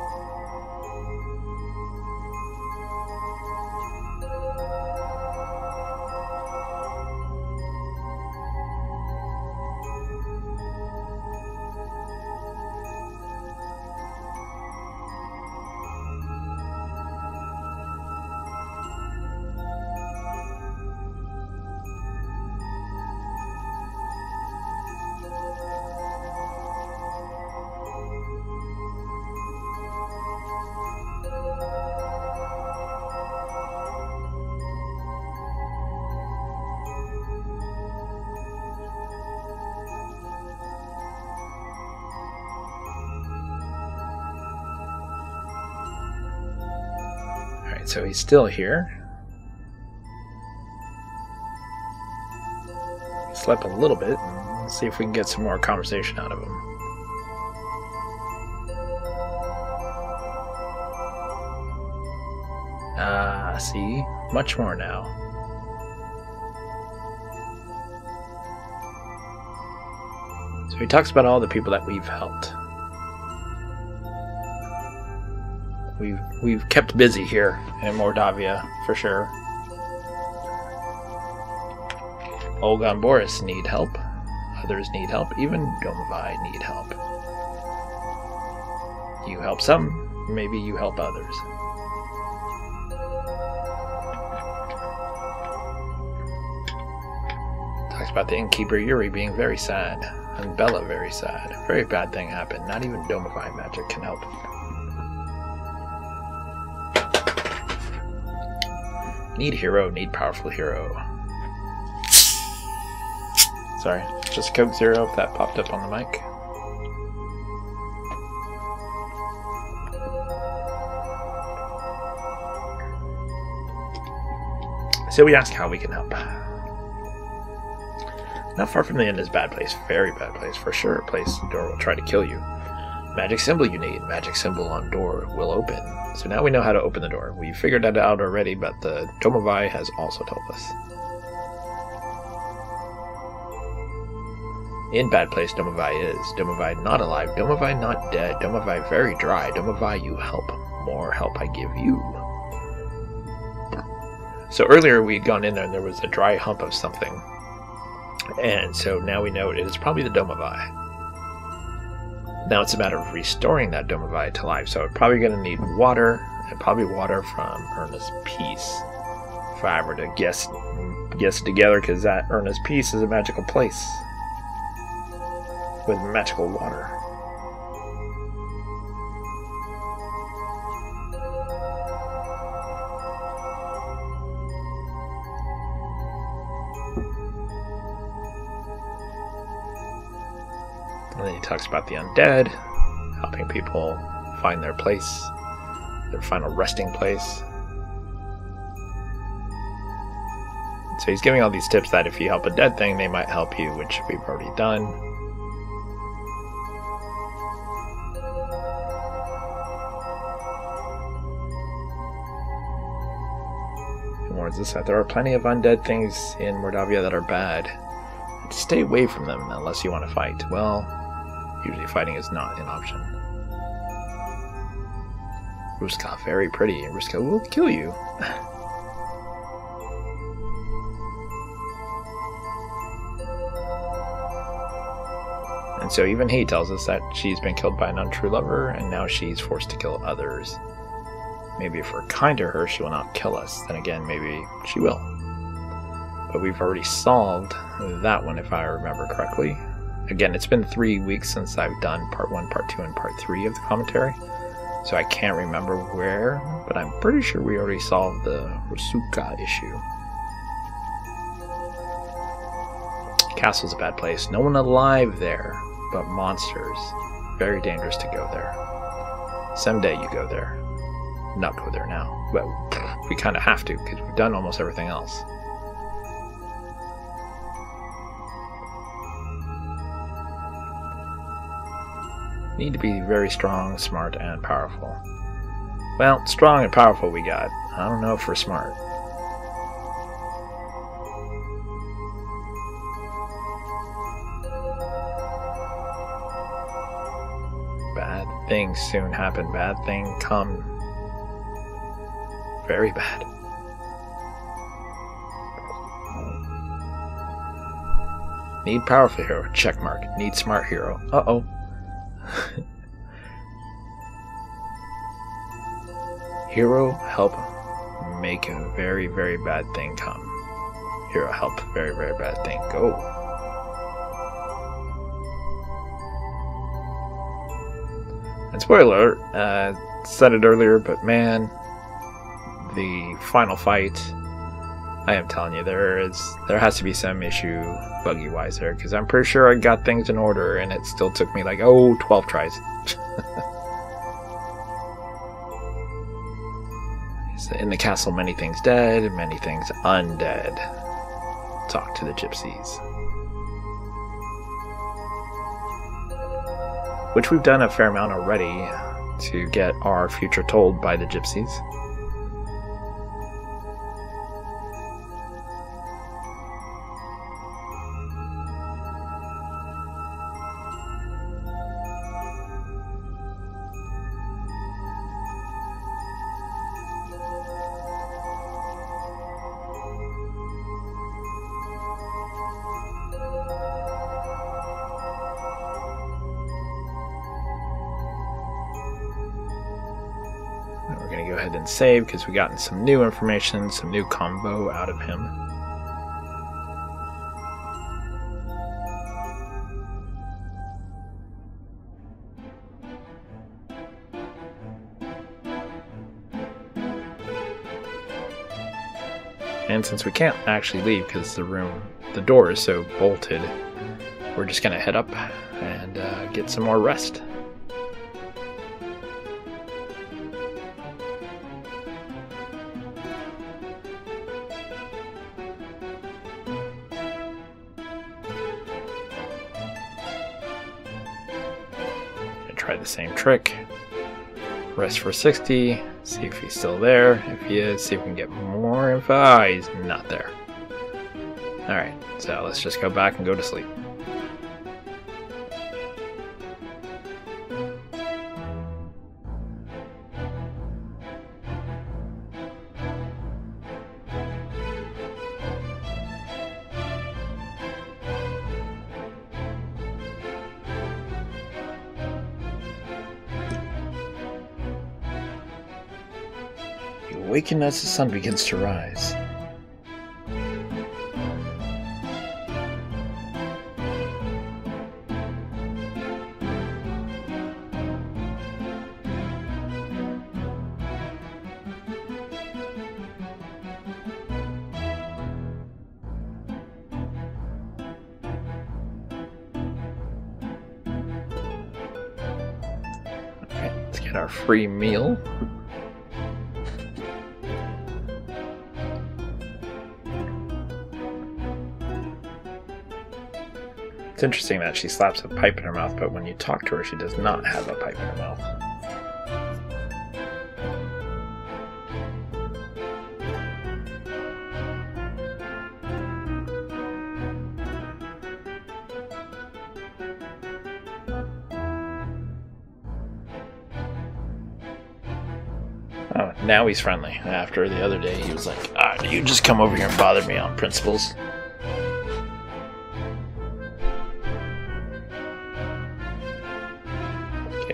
So he's still here. He slept a little bit. Let's see if we can get some more conversation out of him. See? Much more now. So he talks about all the people that we've helped. We've kept busy here in Mordavia, for sure. Olga and Boris need help. Others need help. Even Domovai need help. You help some, maybe you help others. Talks about the innkeeper Yuri being very sad, and Bella very sad. A very bad thing happened. Not even Domovai magic can help. Need hero, need powerful hero. Sorry, just Coke Zero if that popped up on the mic. So we ask how we can help. Not far from the end is bad place, very bad place, for sure. A place the door will try to kill you. Magic symbol you need, magic symbol on door will open. So now we know how to open the door. We figured that out already, but the Domovai has also told us. In bad place, Domovai is. Domovai not alive. Domovai not dead. Domovai very dry. Domovai you help. More help I give you. So earlier we had gone in there and there was a dry hump of something. And so now we know it is probably the Domovai. Now it's a matter of restoring that Domovai to life. So we're probably going to need water, and probably water from Ernest's Peace. If I were to guess together, because that Ernest's Peace is a magical place with magical water. And then he talks about the undead, helping people find their place, their final resting place. So he's giving all these tips that if you help a dead thing, they might help you, which we've already done. He warns us that there are plenty of undead things in Mordavia that are bad. Stay away from them unless you want to fight. Well, usually fighting is not an option. Ruska, very pretty. Ruska will kill you. And so even he tells us that she's been killed by an untrue lover, and now she's forced to kill others. Maybe if we're kind to her, she will not kill us. Then again, maybe she will. but we've already solved that one if I remember correctly. Again, it's been 3 weeks since I've done part 1, part 2, and part 3 of the commentary, so I can't remember where, but I'm pretty sure we already solved the Rasuka issue. Castle's a bad place. No one alive there, but monsters. Very dangerous to go there. Someday you go there. Not go there now. Well, we kind of have to, because we've done almost everything else. Need to be very strong, smart, and powerful. Well, strong and powerful we got. I don't know if we're smart. Bad things soon happen. Bad thing come. Very bad. Need powerful hero. Check mark. Need smart hero. Uh-oh. Hero help make a very, very bad thing come. Hero help very, very bad thing go. And spoiler alert, said it earlier, but man, the final fight, I am telling you, there has to be some issue buggy wise there, because I'm pretty sure I got things in order and it still took me like 12 tries. In the castle, many things dead, many things undead. Talk to the gypsies. Which we've done a fair amount already to get our future told by the gypsies. We're going to go ahead and save because we've gotten some new information, some new combo out of him. And since we can't actually leave because the door is so bolted, we're just going to head up and get some more rest. Try the same trick. Rest for 60. See if he's still there. If he is, see if we can get more info. Ah, he's not there. Alright, so let's just go back and go to sleep. Awaken as the sun begins to rise. Alright, let's get our free meal. It's interesting that she slaps a pipe in her mouth, but when you talk to her, she does not have a pipe in her mouth. Oh, now he's friendly. After the other day, he was like, you just come over here and bother me on principles.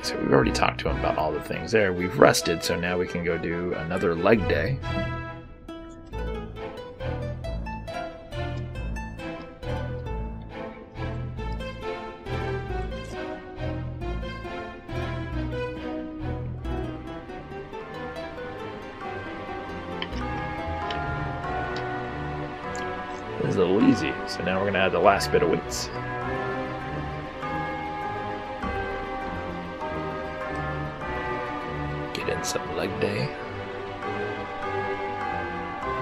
So we've already talked to him about all the things there. We've rested, so now we can go do another leg day. a little easy, so now we're going to add the last bit of weights. Get in some leg day.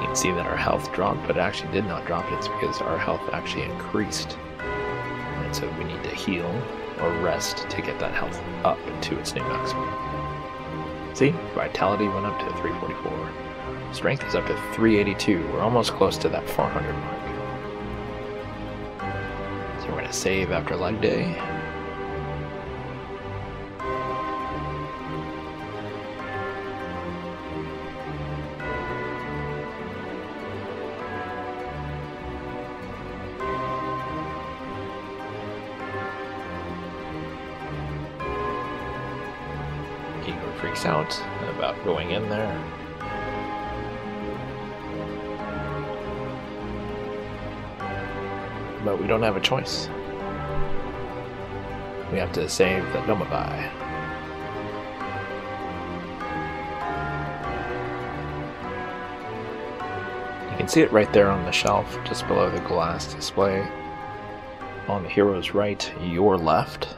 You can see that our health dropped, but it actually did not drop. It's because our health actually increased. And so we need to heal or rest to get that health up to its new maximum. See, vitality went up to 344. Strength is up to 382. We're almost close to that 400 mark. So we're going to save after leg day. Ego freaks out about going in there. But we don't have a choice. We have to save the Domabai. You can see it right there on the shelf, just below the glass display. On the hero's right, your left.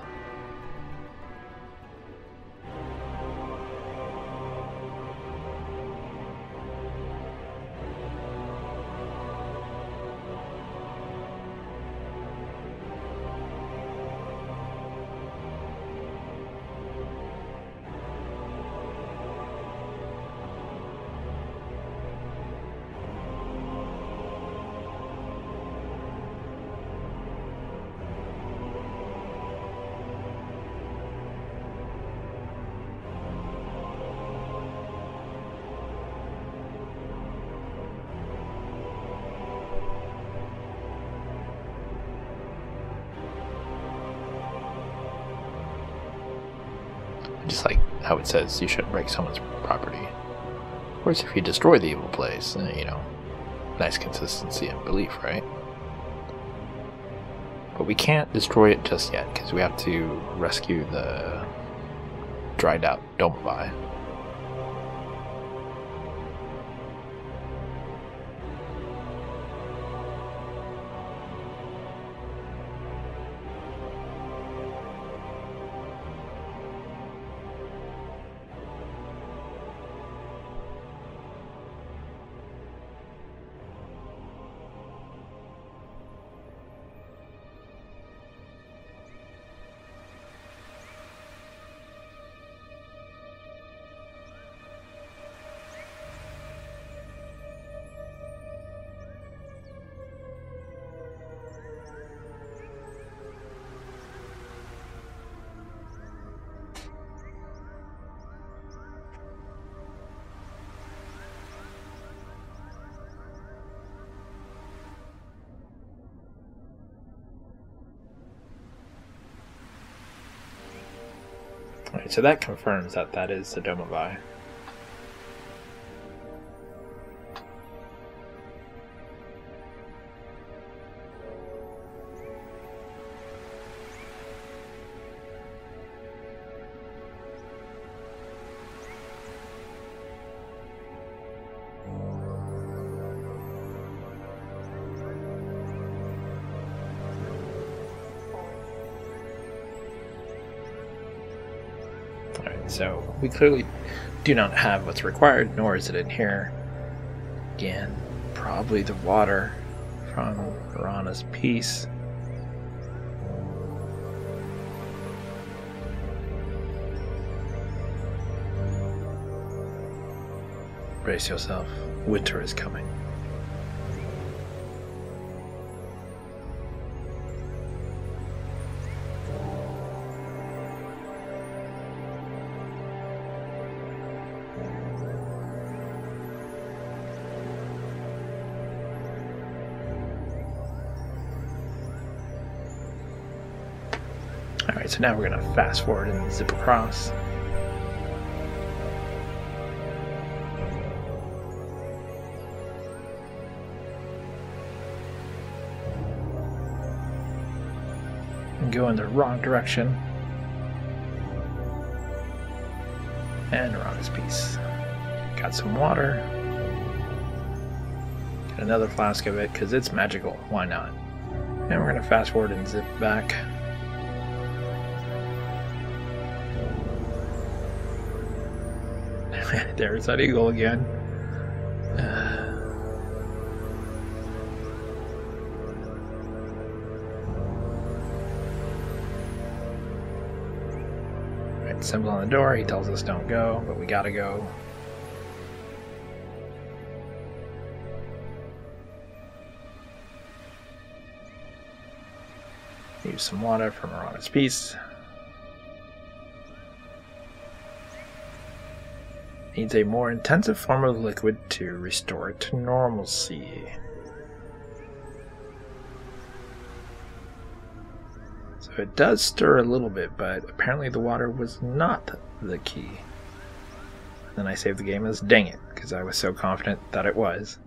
Just like how it says you shouldn't break someone's property. Of course, if you destroy the evil place, you know, nice consistency and belief, right? But we can't destroy it just yet, because we have to rescue the dried out Domabai. Alright, so that confirms that that is the Domabai. So we clearly do not have what's required, nor is it in here. Again, probably the water from Rana's piece. Brace yourself, winter is coming. Alright, so now we're going to fast forward and zip across. And go in the wrong direction. And Rana's piece. Got some water. Another flask of it, because it's magical. Why not? And we're going to fast forward and zip back. There's that eagle again. Right, symbol on the door. He tells us don't go, but we gotta go. Use some water from Marana's piece. Needs a more intensive form of liquid to restore it to normalcy. So it does stir a little bit, but apparently the water was not the key. Then I saved the game as dang it, because I was so confident that it was.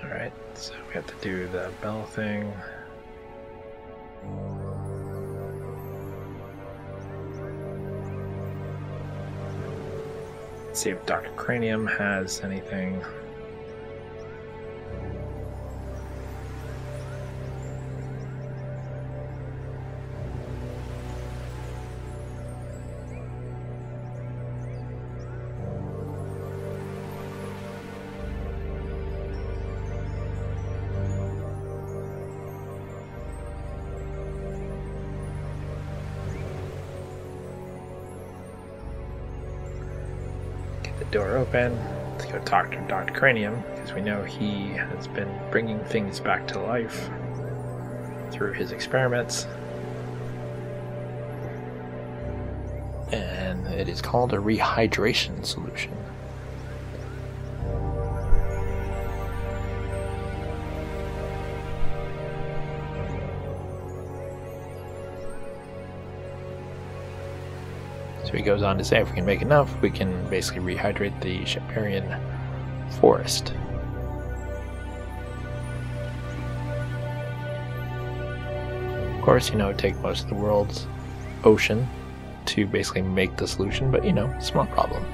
Alright, so we have to do the bell thing. Let's see if Dr. Cranium has anything. Door open. Let's go talk to Dr. Cranium, because we know he has been bringing things back to life through his experiments. And it is called a rehydration solution. So he goes on to say if we can make enough, we can basically rehydrate the Shiparian forest. Of course, it'd take most of the world's ocean to basically make the solution, but small problem.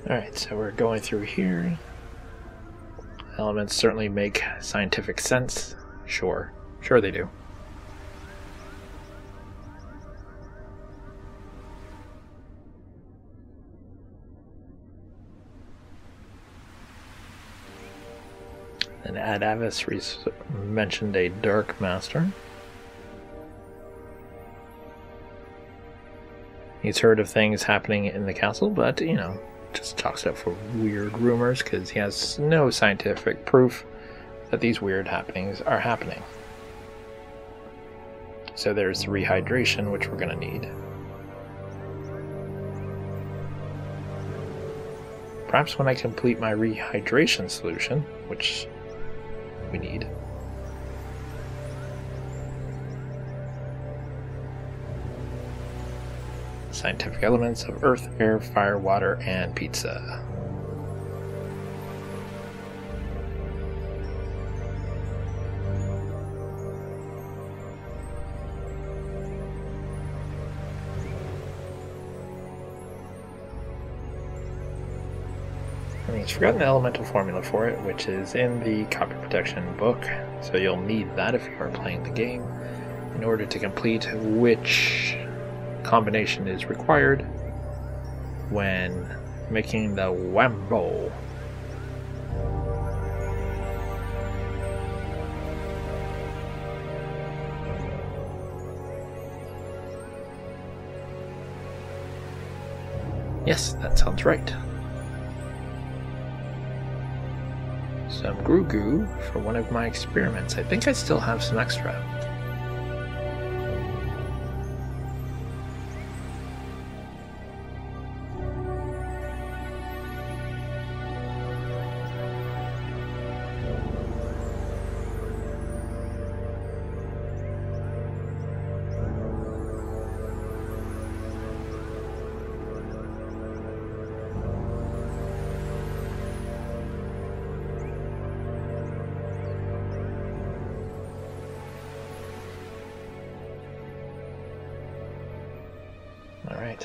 Alright, so we're going through here. Elements certainly make scientific sense. Sure they do. And Adavis mentioned a Dark Master. He's heard of things happening in the castle, but, just chalks it up for weird rumors because he has no scientific proof that these weird happenings are happening. So there's the rehydration, which we're going to need. Perhaps when I complete my rehydration solution, which we need. Scientific elements of earth, air, fire, water, and pizza. And he's forgotten the elemental formula for it, which is in the copy protection book, so you'll need that if you are playing the game in order to complete which combination is required when making the Wambo. Yes, that sounds right. Some Goo Goo for one of my experiments. I think I still have some extra. All right.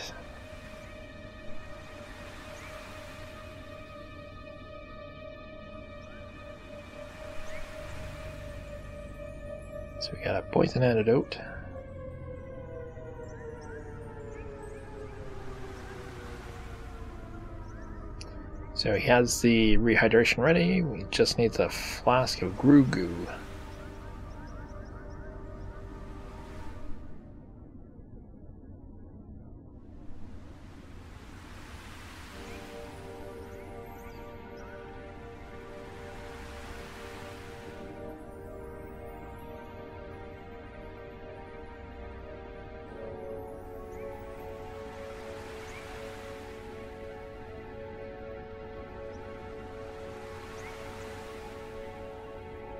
So we got a poison antidote. So he has the rehydration ready. We just need a flask of Goo Goo.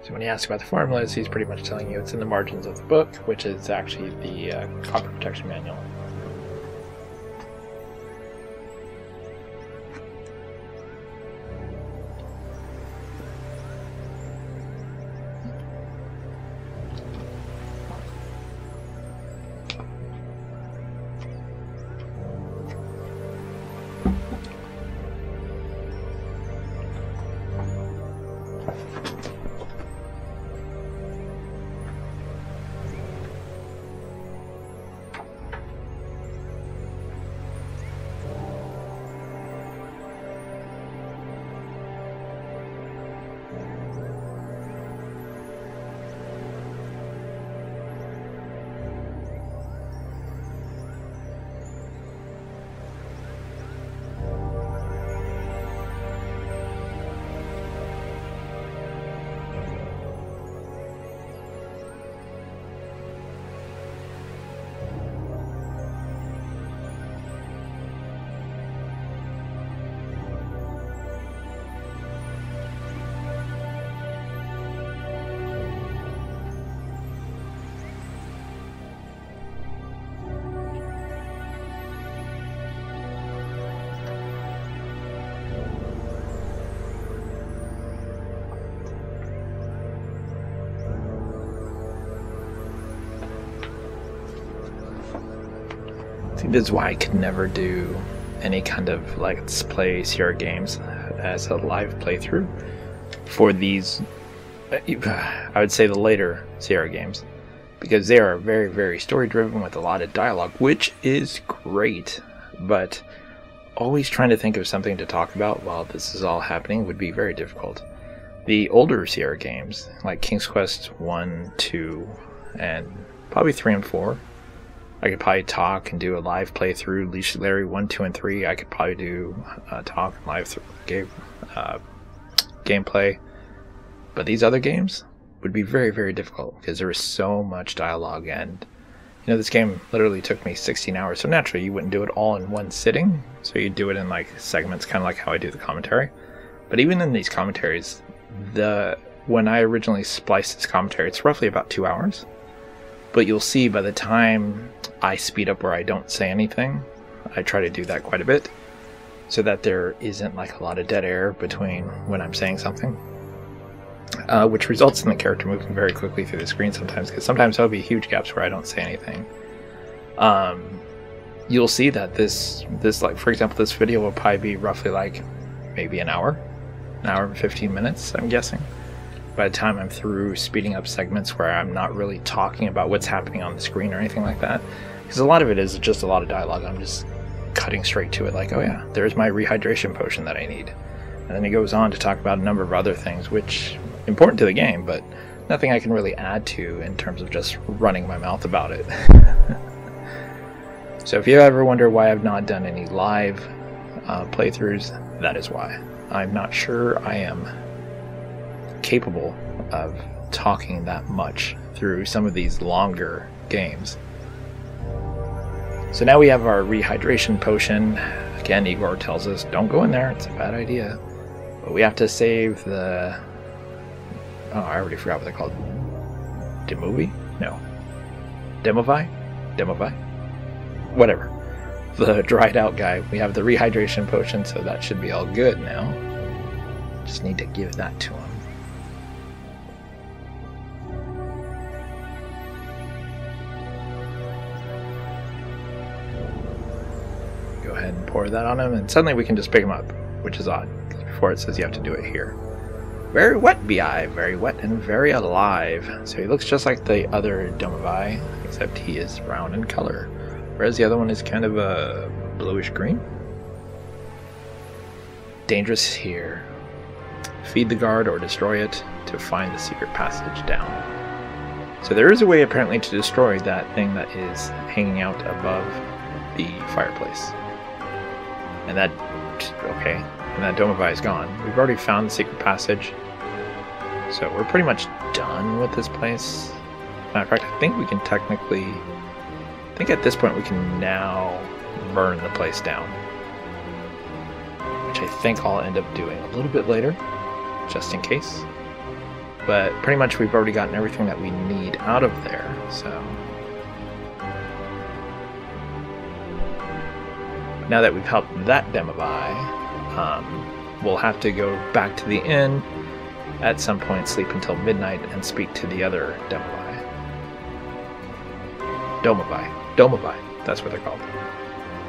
So when you ask about the formulas, he's pretty much telling you it's in the margins of the book, which is actually the copper protection manual. This is why I could never do any kind of let's play Sierra games as a live playthrough for these, I would say the later Sierra games, because they are very, very story driven with a lot of dialogue, which is great, but always trying to think of something to talk about while this is all happening would be very difficult. The older Sierra games, like King's Quest 1, 2, and probably 3 and 4, I could probably talk and do a live playthrough. Leash Larry 1, 2, and 3, I could probably do talk and live gameplay. But these other games would be very, very difficult because there is so much dialogue. And, you know, this game literally took me 16 hours. So naturally, you wouldn't do it all in one sitting. So you'd do it in like segments, kind of like how I do the commentary. But even in these commentaries, when I originally spliced this commentary, it's roughly about 2 hours. But you'll see by the time I speed up where I don't say anything, I try to do that quite a bit so that there isn't like a lot of dead air between when I'm saying something, which results in the character moving very quickly through the screen sometimes, because sometimes there'll be huge gaps where I don't say anything. You'll see that this like, for example, this video will probably be roughly like maybe an hour and 15 minutes, I'm guessing. By the time I'm through speeding up segments where I'm not really talking about what's happening on the screen or anything like that, because a lot of it is just a lot of dialogue. I'm just cutting straight to it, like, oh yeah, there's my rehydration potion that I need. And then he goes on to talk about a number of other things, which important to the game, but nothing I can really add to in terms of just running my mouth about it. So if you ever wonder why I've not done any live playthroughs, that is why. I'm not sure I am capable of talking that much through some of these longer games. So now we have our rehydration potion. Again, Igor tells us, don't go in there, it's a bad idea. But we have to save the... Oh, I already forgot what they're called. Demovie? No. Demovai? Demovai? Whatever. The dried out guy. We have the rehydration potion, so that should be all good now. Just need to give that to him. Go ahead and pour that on him, and suddenly we can just pick him up, which is odd. Before it says you have to do it here. Very wet BI, very wet and very alive. So he looks just like the other Domovai, except he is brown in color. Whereas the other one is kind of a bluish green. Dangerous here. Feed the guard or destroy it to find the secret passage down. So there is a way apparently to destroy that thing that is hanging out above the fireplace. And that, okay, and that Domovai is gone. We've already found the secret passage. So we're pretty much done with this place. Matter of fact, I think we can technically... I think at this point we can now burn the place down. Which I think I'll end up doing a little bit later, just in case. But pretty much we've already gotten everything that we need out of there, so... Now that we've helped that Demovai, we'll have to go back to the inn at some point, sleep until midnight, and speak to the other Demovai. Domovai, that's what they're called.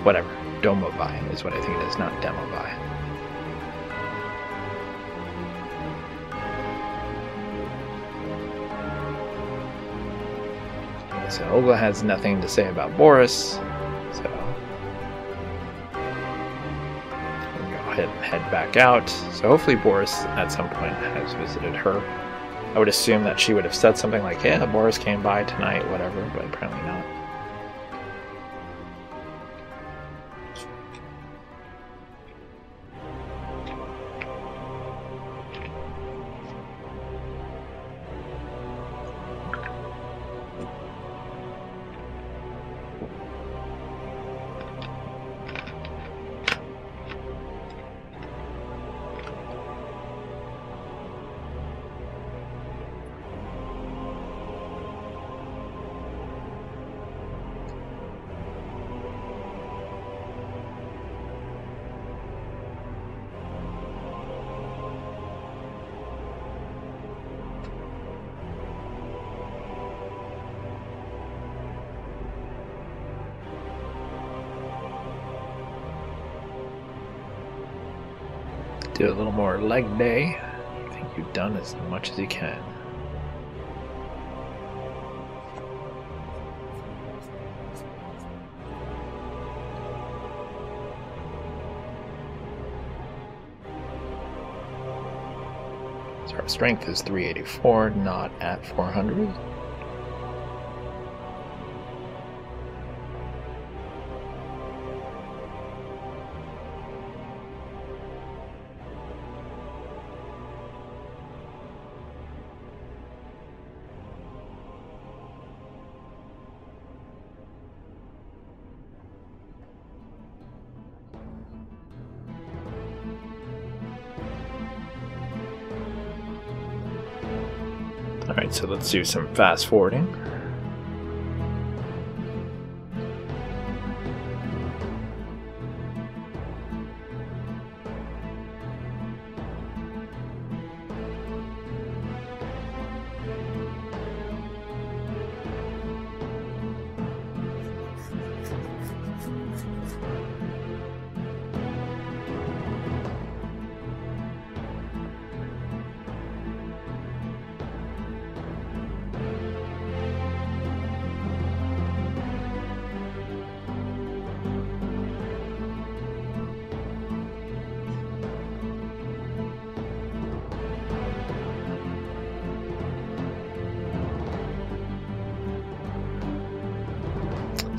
Whatever, Domovai is what I think it is, not Demovai. So Olga has nothing to say about Boris, so we'll go ahead and head back out. So hopefully Boris at some point has visited her. I would assume that she would have said something like, yeah, Boris came by tonight, whatever, but apparently not. Do a little more leg day. I think you've done as much as you can. So our strength is 384, not at 400. Alright, so let's do some fast forwarding.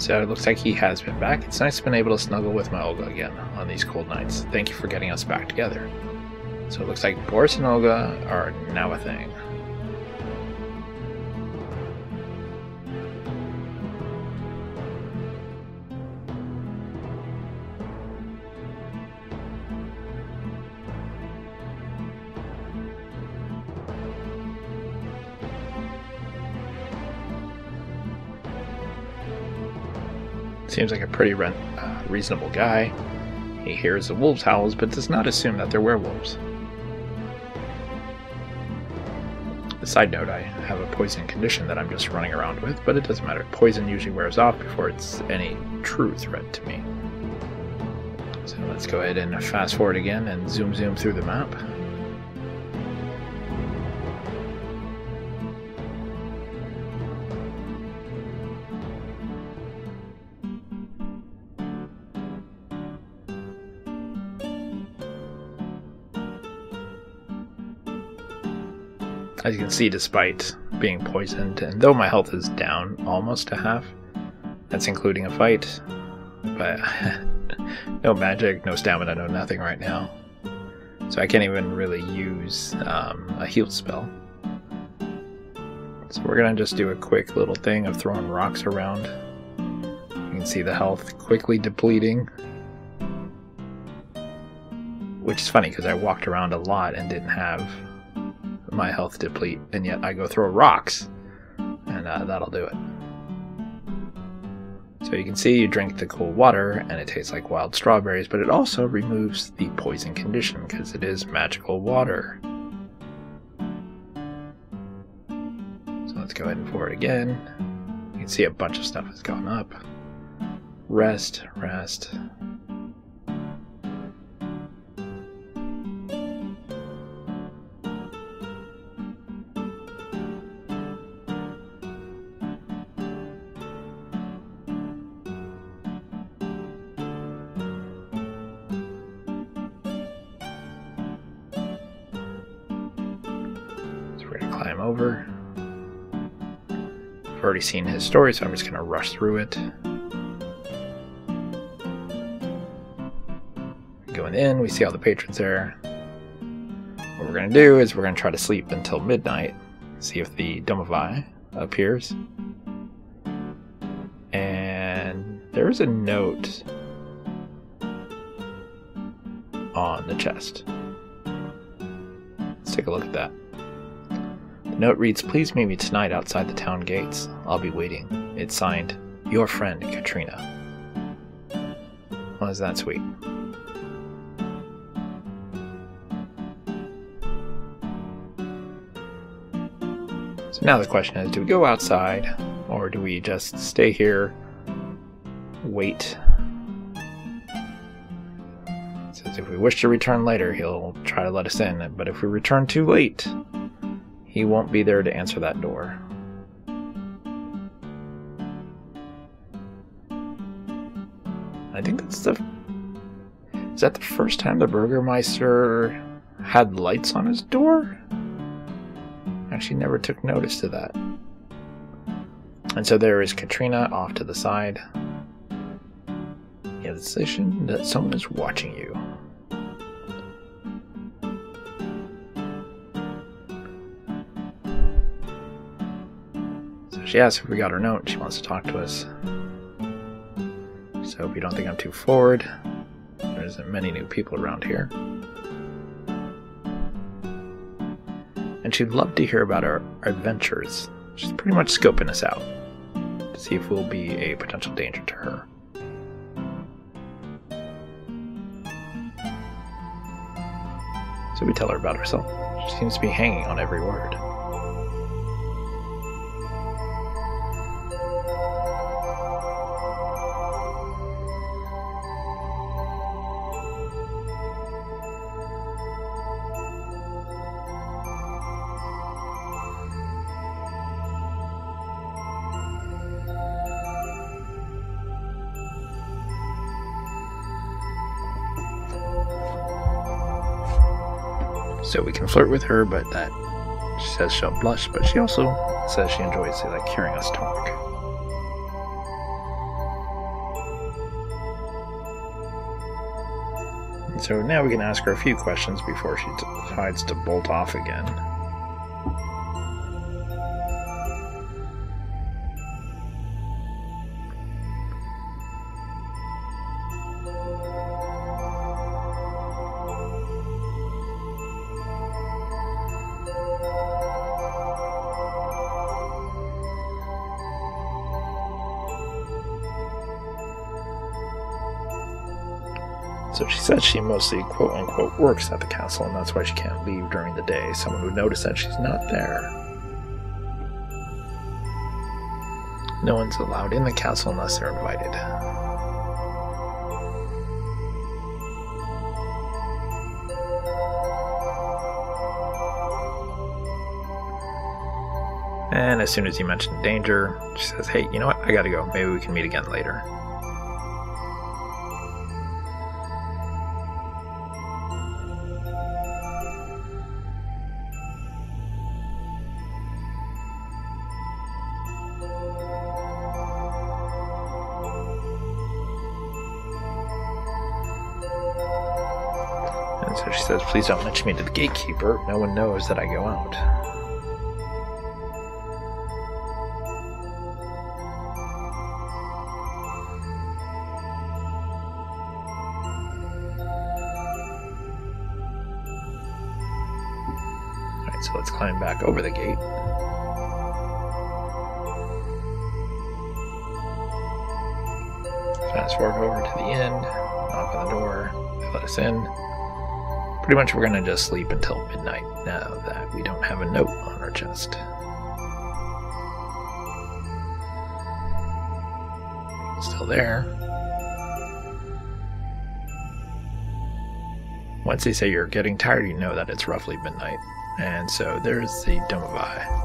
So it looks like he has been back. It's nice to be able to snuggle with my Olga again on these cold nights. Thank you for getting us back together. So it looks like Boris and Olga are now a thing. Seems like a pretty reasonable guy. He hears the wolves' howls, but does not assume that they're werewolves. A side note, I have a poison condition that I'm just running around with, but it doesn't matter. Poison usually wears off before it's any true threat to me. So let's go ahead and fast forward again and zoom through the map. As you can see, despite being poisoned, and though my health is down almost to half, that's including a fight, but no magic, no stamina, no nothing right now. So I can't even really use a heal spell. So we're going to just do a quick little thing of throwing rocks around. You can see the health quickly depleting. Which is funny because I walked around a lot and didn't have my health deplete, and yet I go throw rocks, and that'll do it. So you can see you drink the cool water, and it tastes like wild strawberries, but it also removes the poison condition because it is magical water. So let's go ahead and forward again. You can see a bunch of stuff has gone up. Rest. Climb over. I've already seen his story, so I'm just going to rush through it. Going in, we see all the patrons there. What we're going to do is we're going to try to sleep until midnight, see if the Domovai appears. And there's a note on the chest. Let's take a look at that. The note reads, "Please meet me tonight outside the town gates. I'll be waiting." It's signed, "Your friend, Katrina." Well, is that sweet? So now the question is, do we go outside, or do we just stay here, wait? It says if we wish to return later, he'll try to let us in, but if we return too late, he won't be there to answer that door. I think that's the... Is that the first time the Burgermeister had lights on his door? Actually never took notice to that. And so there is Katrina off to the side. You have the sensation that someone is watching you. She asks if we got her note, and she wants to talk to us. So if you don't think I'm too forward, there isn't many new people around here. And she'd love to hear about our adventures. She's pretty much scoping us out to see if we'll be a potential danger to her. So we tell her about herself. She seems to be hanging on every word. So we can flirt with her, but that she says she'll blush, but she also says she enjoys hearing us talk. And so now we can ask her a few questions before she decides to bolt off again. So she says she mostly, quote-unquote, works at the castle, and that's why she can't leave during the day. Someone would notice that she's not there. No one's allowed in the castle unless they're invited. And as soon as you mention danger, she says, hey, you know what, I gotta go. Maybe we can meet again later. And so she says, please don't mention me to the gatekeeper. No one knows that I go out. Alright, so let's climb back over the gate. Fast forward over to the inn, knock on the door, they let us in. Pretty much we're going to just sleep until midnight now that we don't have a note on our chest. Still there. Once they say you're getting tired, you know that it's roughly midnight. And so there's the Domovai.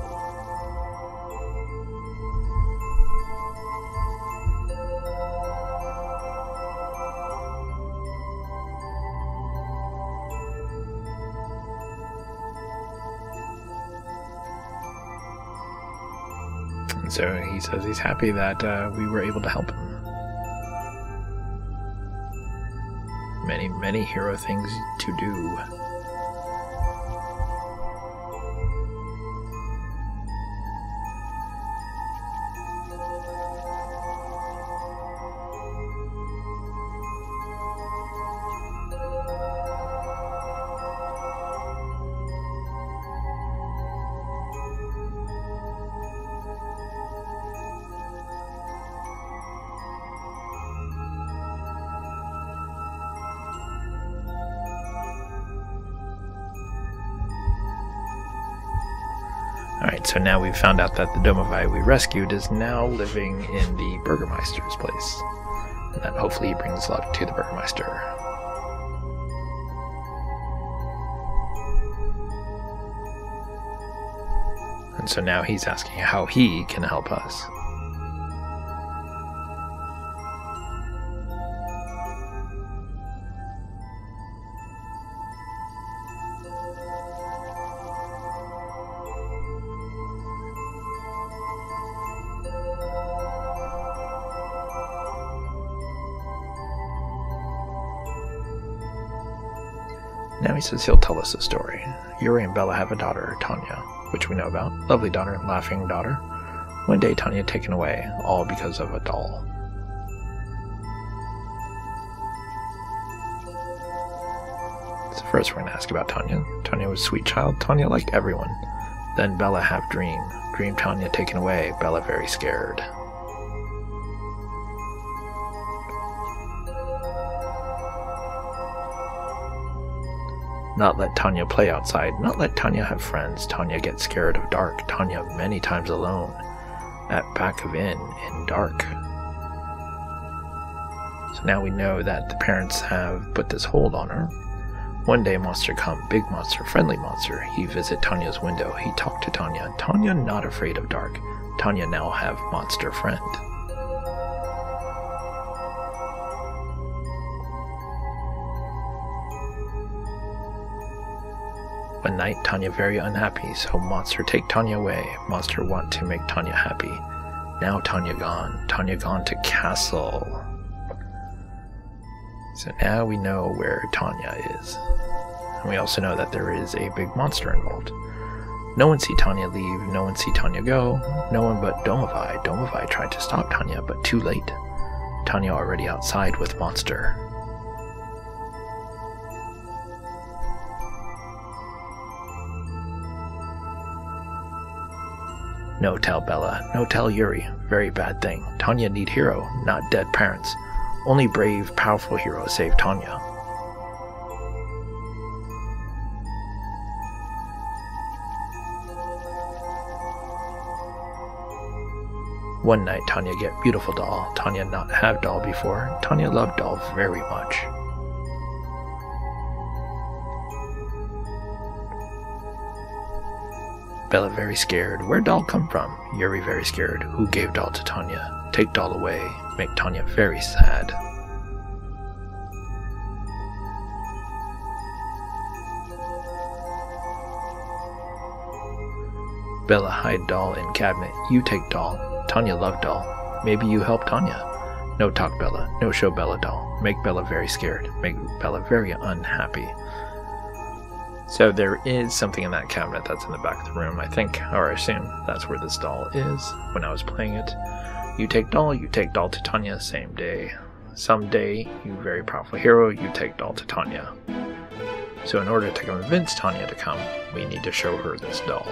So he says he's happy that we were able to help him. Many, many hero things to do. Alright, so now we've found out that the Domovai we rescued is now living in the Burgermeister's place. And that hopefully brings luck to the Burgermeister. And so now he's asking how he can help us. Now he says he'll tell us a story. Yuri and Bella have a daughter, Tanya, which we know about. Lovely daughter, laughing daughter. One day Tanya taken away, all because of a doll. So first we're going to ask about Tanya. Tanya was a sweet child. Tanya like everyone. Then Bella have dream. Dream Tanya taken away. Bella very scared. Not let Tanya play outside. Not let Tanya have friends. Tanya gets scared of dark. Tanya many times alone. At back of inn in dark. So now we know that the parents have put this hold on her. One day monster come. Big monster. Friendly monster. He visit Tanya's window. He talk to Tanya. Tanya not afraid of dark. Tanya now have monster friend. One night, Tanya very unhappy, so monster take Tanya away. Monster want to make Tanya happy. Now Tanya gone. Tanya gone to castle. So now we know where Tanya is. And we also know that there is a big monster involved. No one see Tanya leave, no one see Tanya go, no one but Domovai. Domovai tried to stop Tanya, but too late. Tanya already outside with monster. No tell Bella, no tell Yuri. Very bad thing. Tanya need hero, not dead parents. Only brave, powerful hero save Tanya. One night Tanya get beautiful doll. Tanya not have doll before. Tanya love doll very much. Bella very scared. Where doll come from? Yuri very scared. Who gave doll to Tanya? Take doll away. Make Tanya very sad. Bella hide doll in cabinet. You take doll. Tanya love doll. Maybe you help Tanya. No talk Bella. No show Bella doll. Make Bella very scared. Make Bella very unhappy. So there is something in that cabinet that's in the back of the room, I think, or I assume that's where this doll is when I was playing it. You take doll to Tanya, same day. Someday, you very powerful hero, you take doll to Tanya. So in order to convince Tanya to come, we need to show her this doll.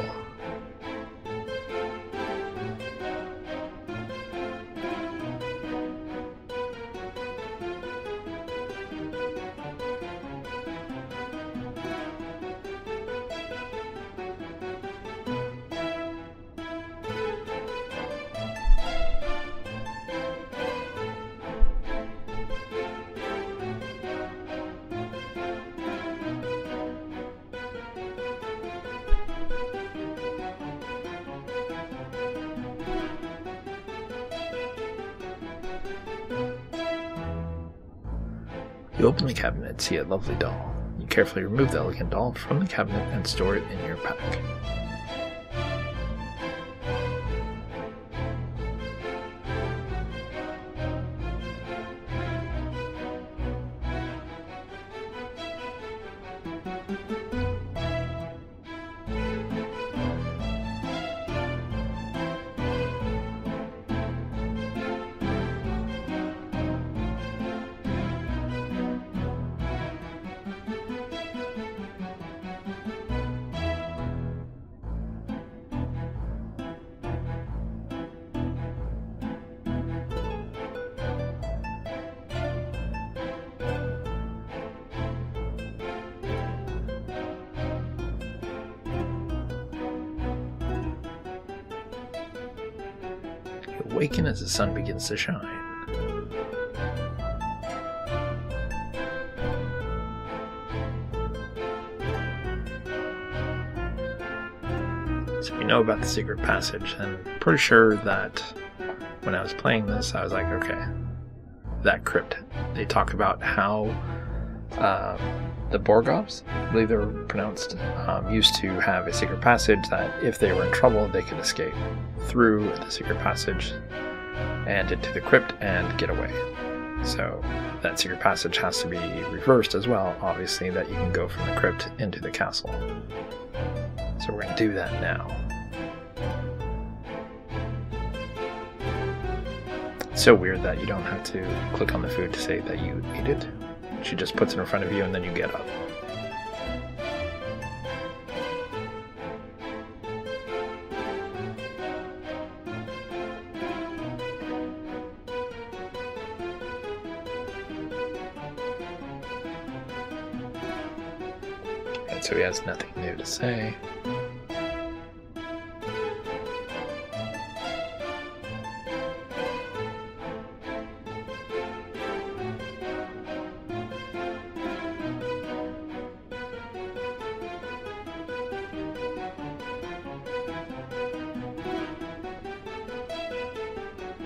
You open the cabinet and see a lovely doll. You carefully remove the elegant doll from the cabinet and store it in your pack. Awaken as the sun begins to shine. So we know about the secret passage, and pretty sure that when I was playing this, I was like, okay, that crypt. They talk about how the Borgovs, I believe they were pronounced, used to have a secret passage that if they were in trouble, they could escape through the secret passage and into the crypt and get away. So that secret passage has to be reversed as well, obviously, that you can go from the crypt into the castle. So we're going to do that now. It's so weird that you don't have to click on the food to say that you ate it. She just puts it in front of you and then you get up. And so he has nothing new to say.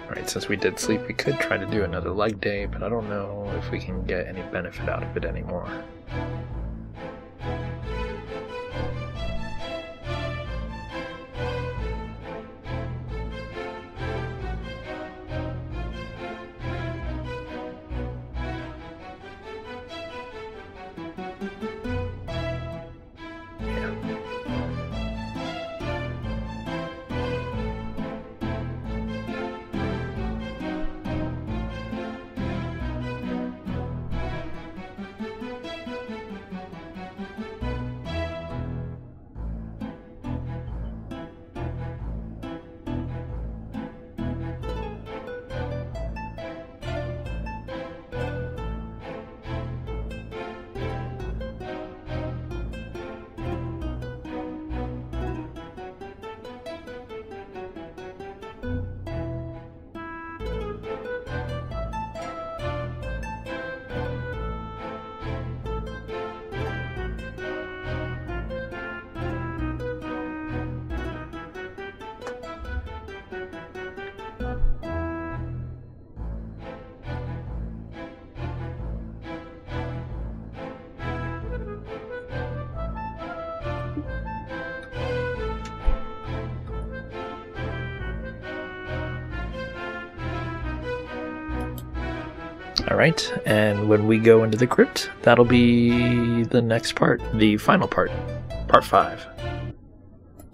Alright, since we did sleep, we could try to do another leg day, but I don't know if we can get any benefit out of it anymore. Alright, and when we go into the crypt, that'll be the next part, the final part, part 5.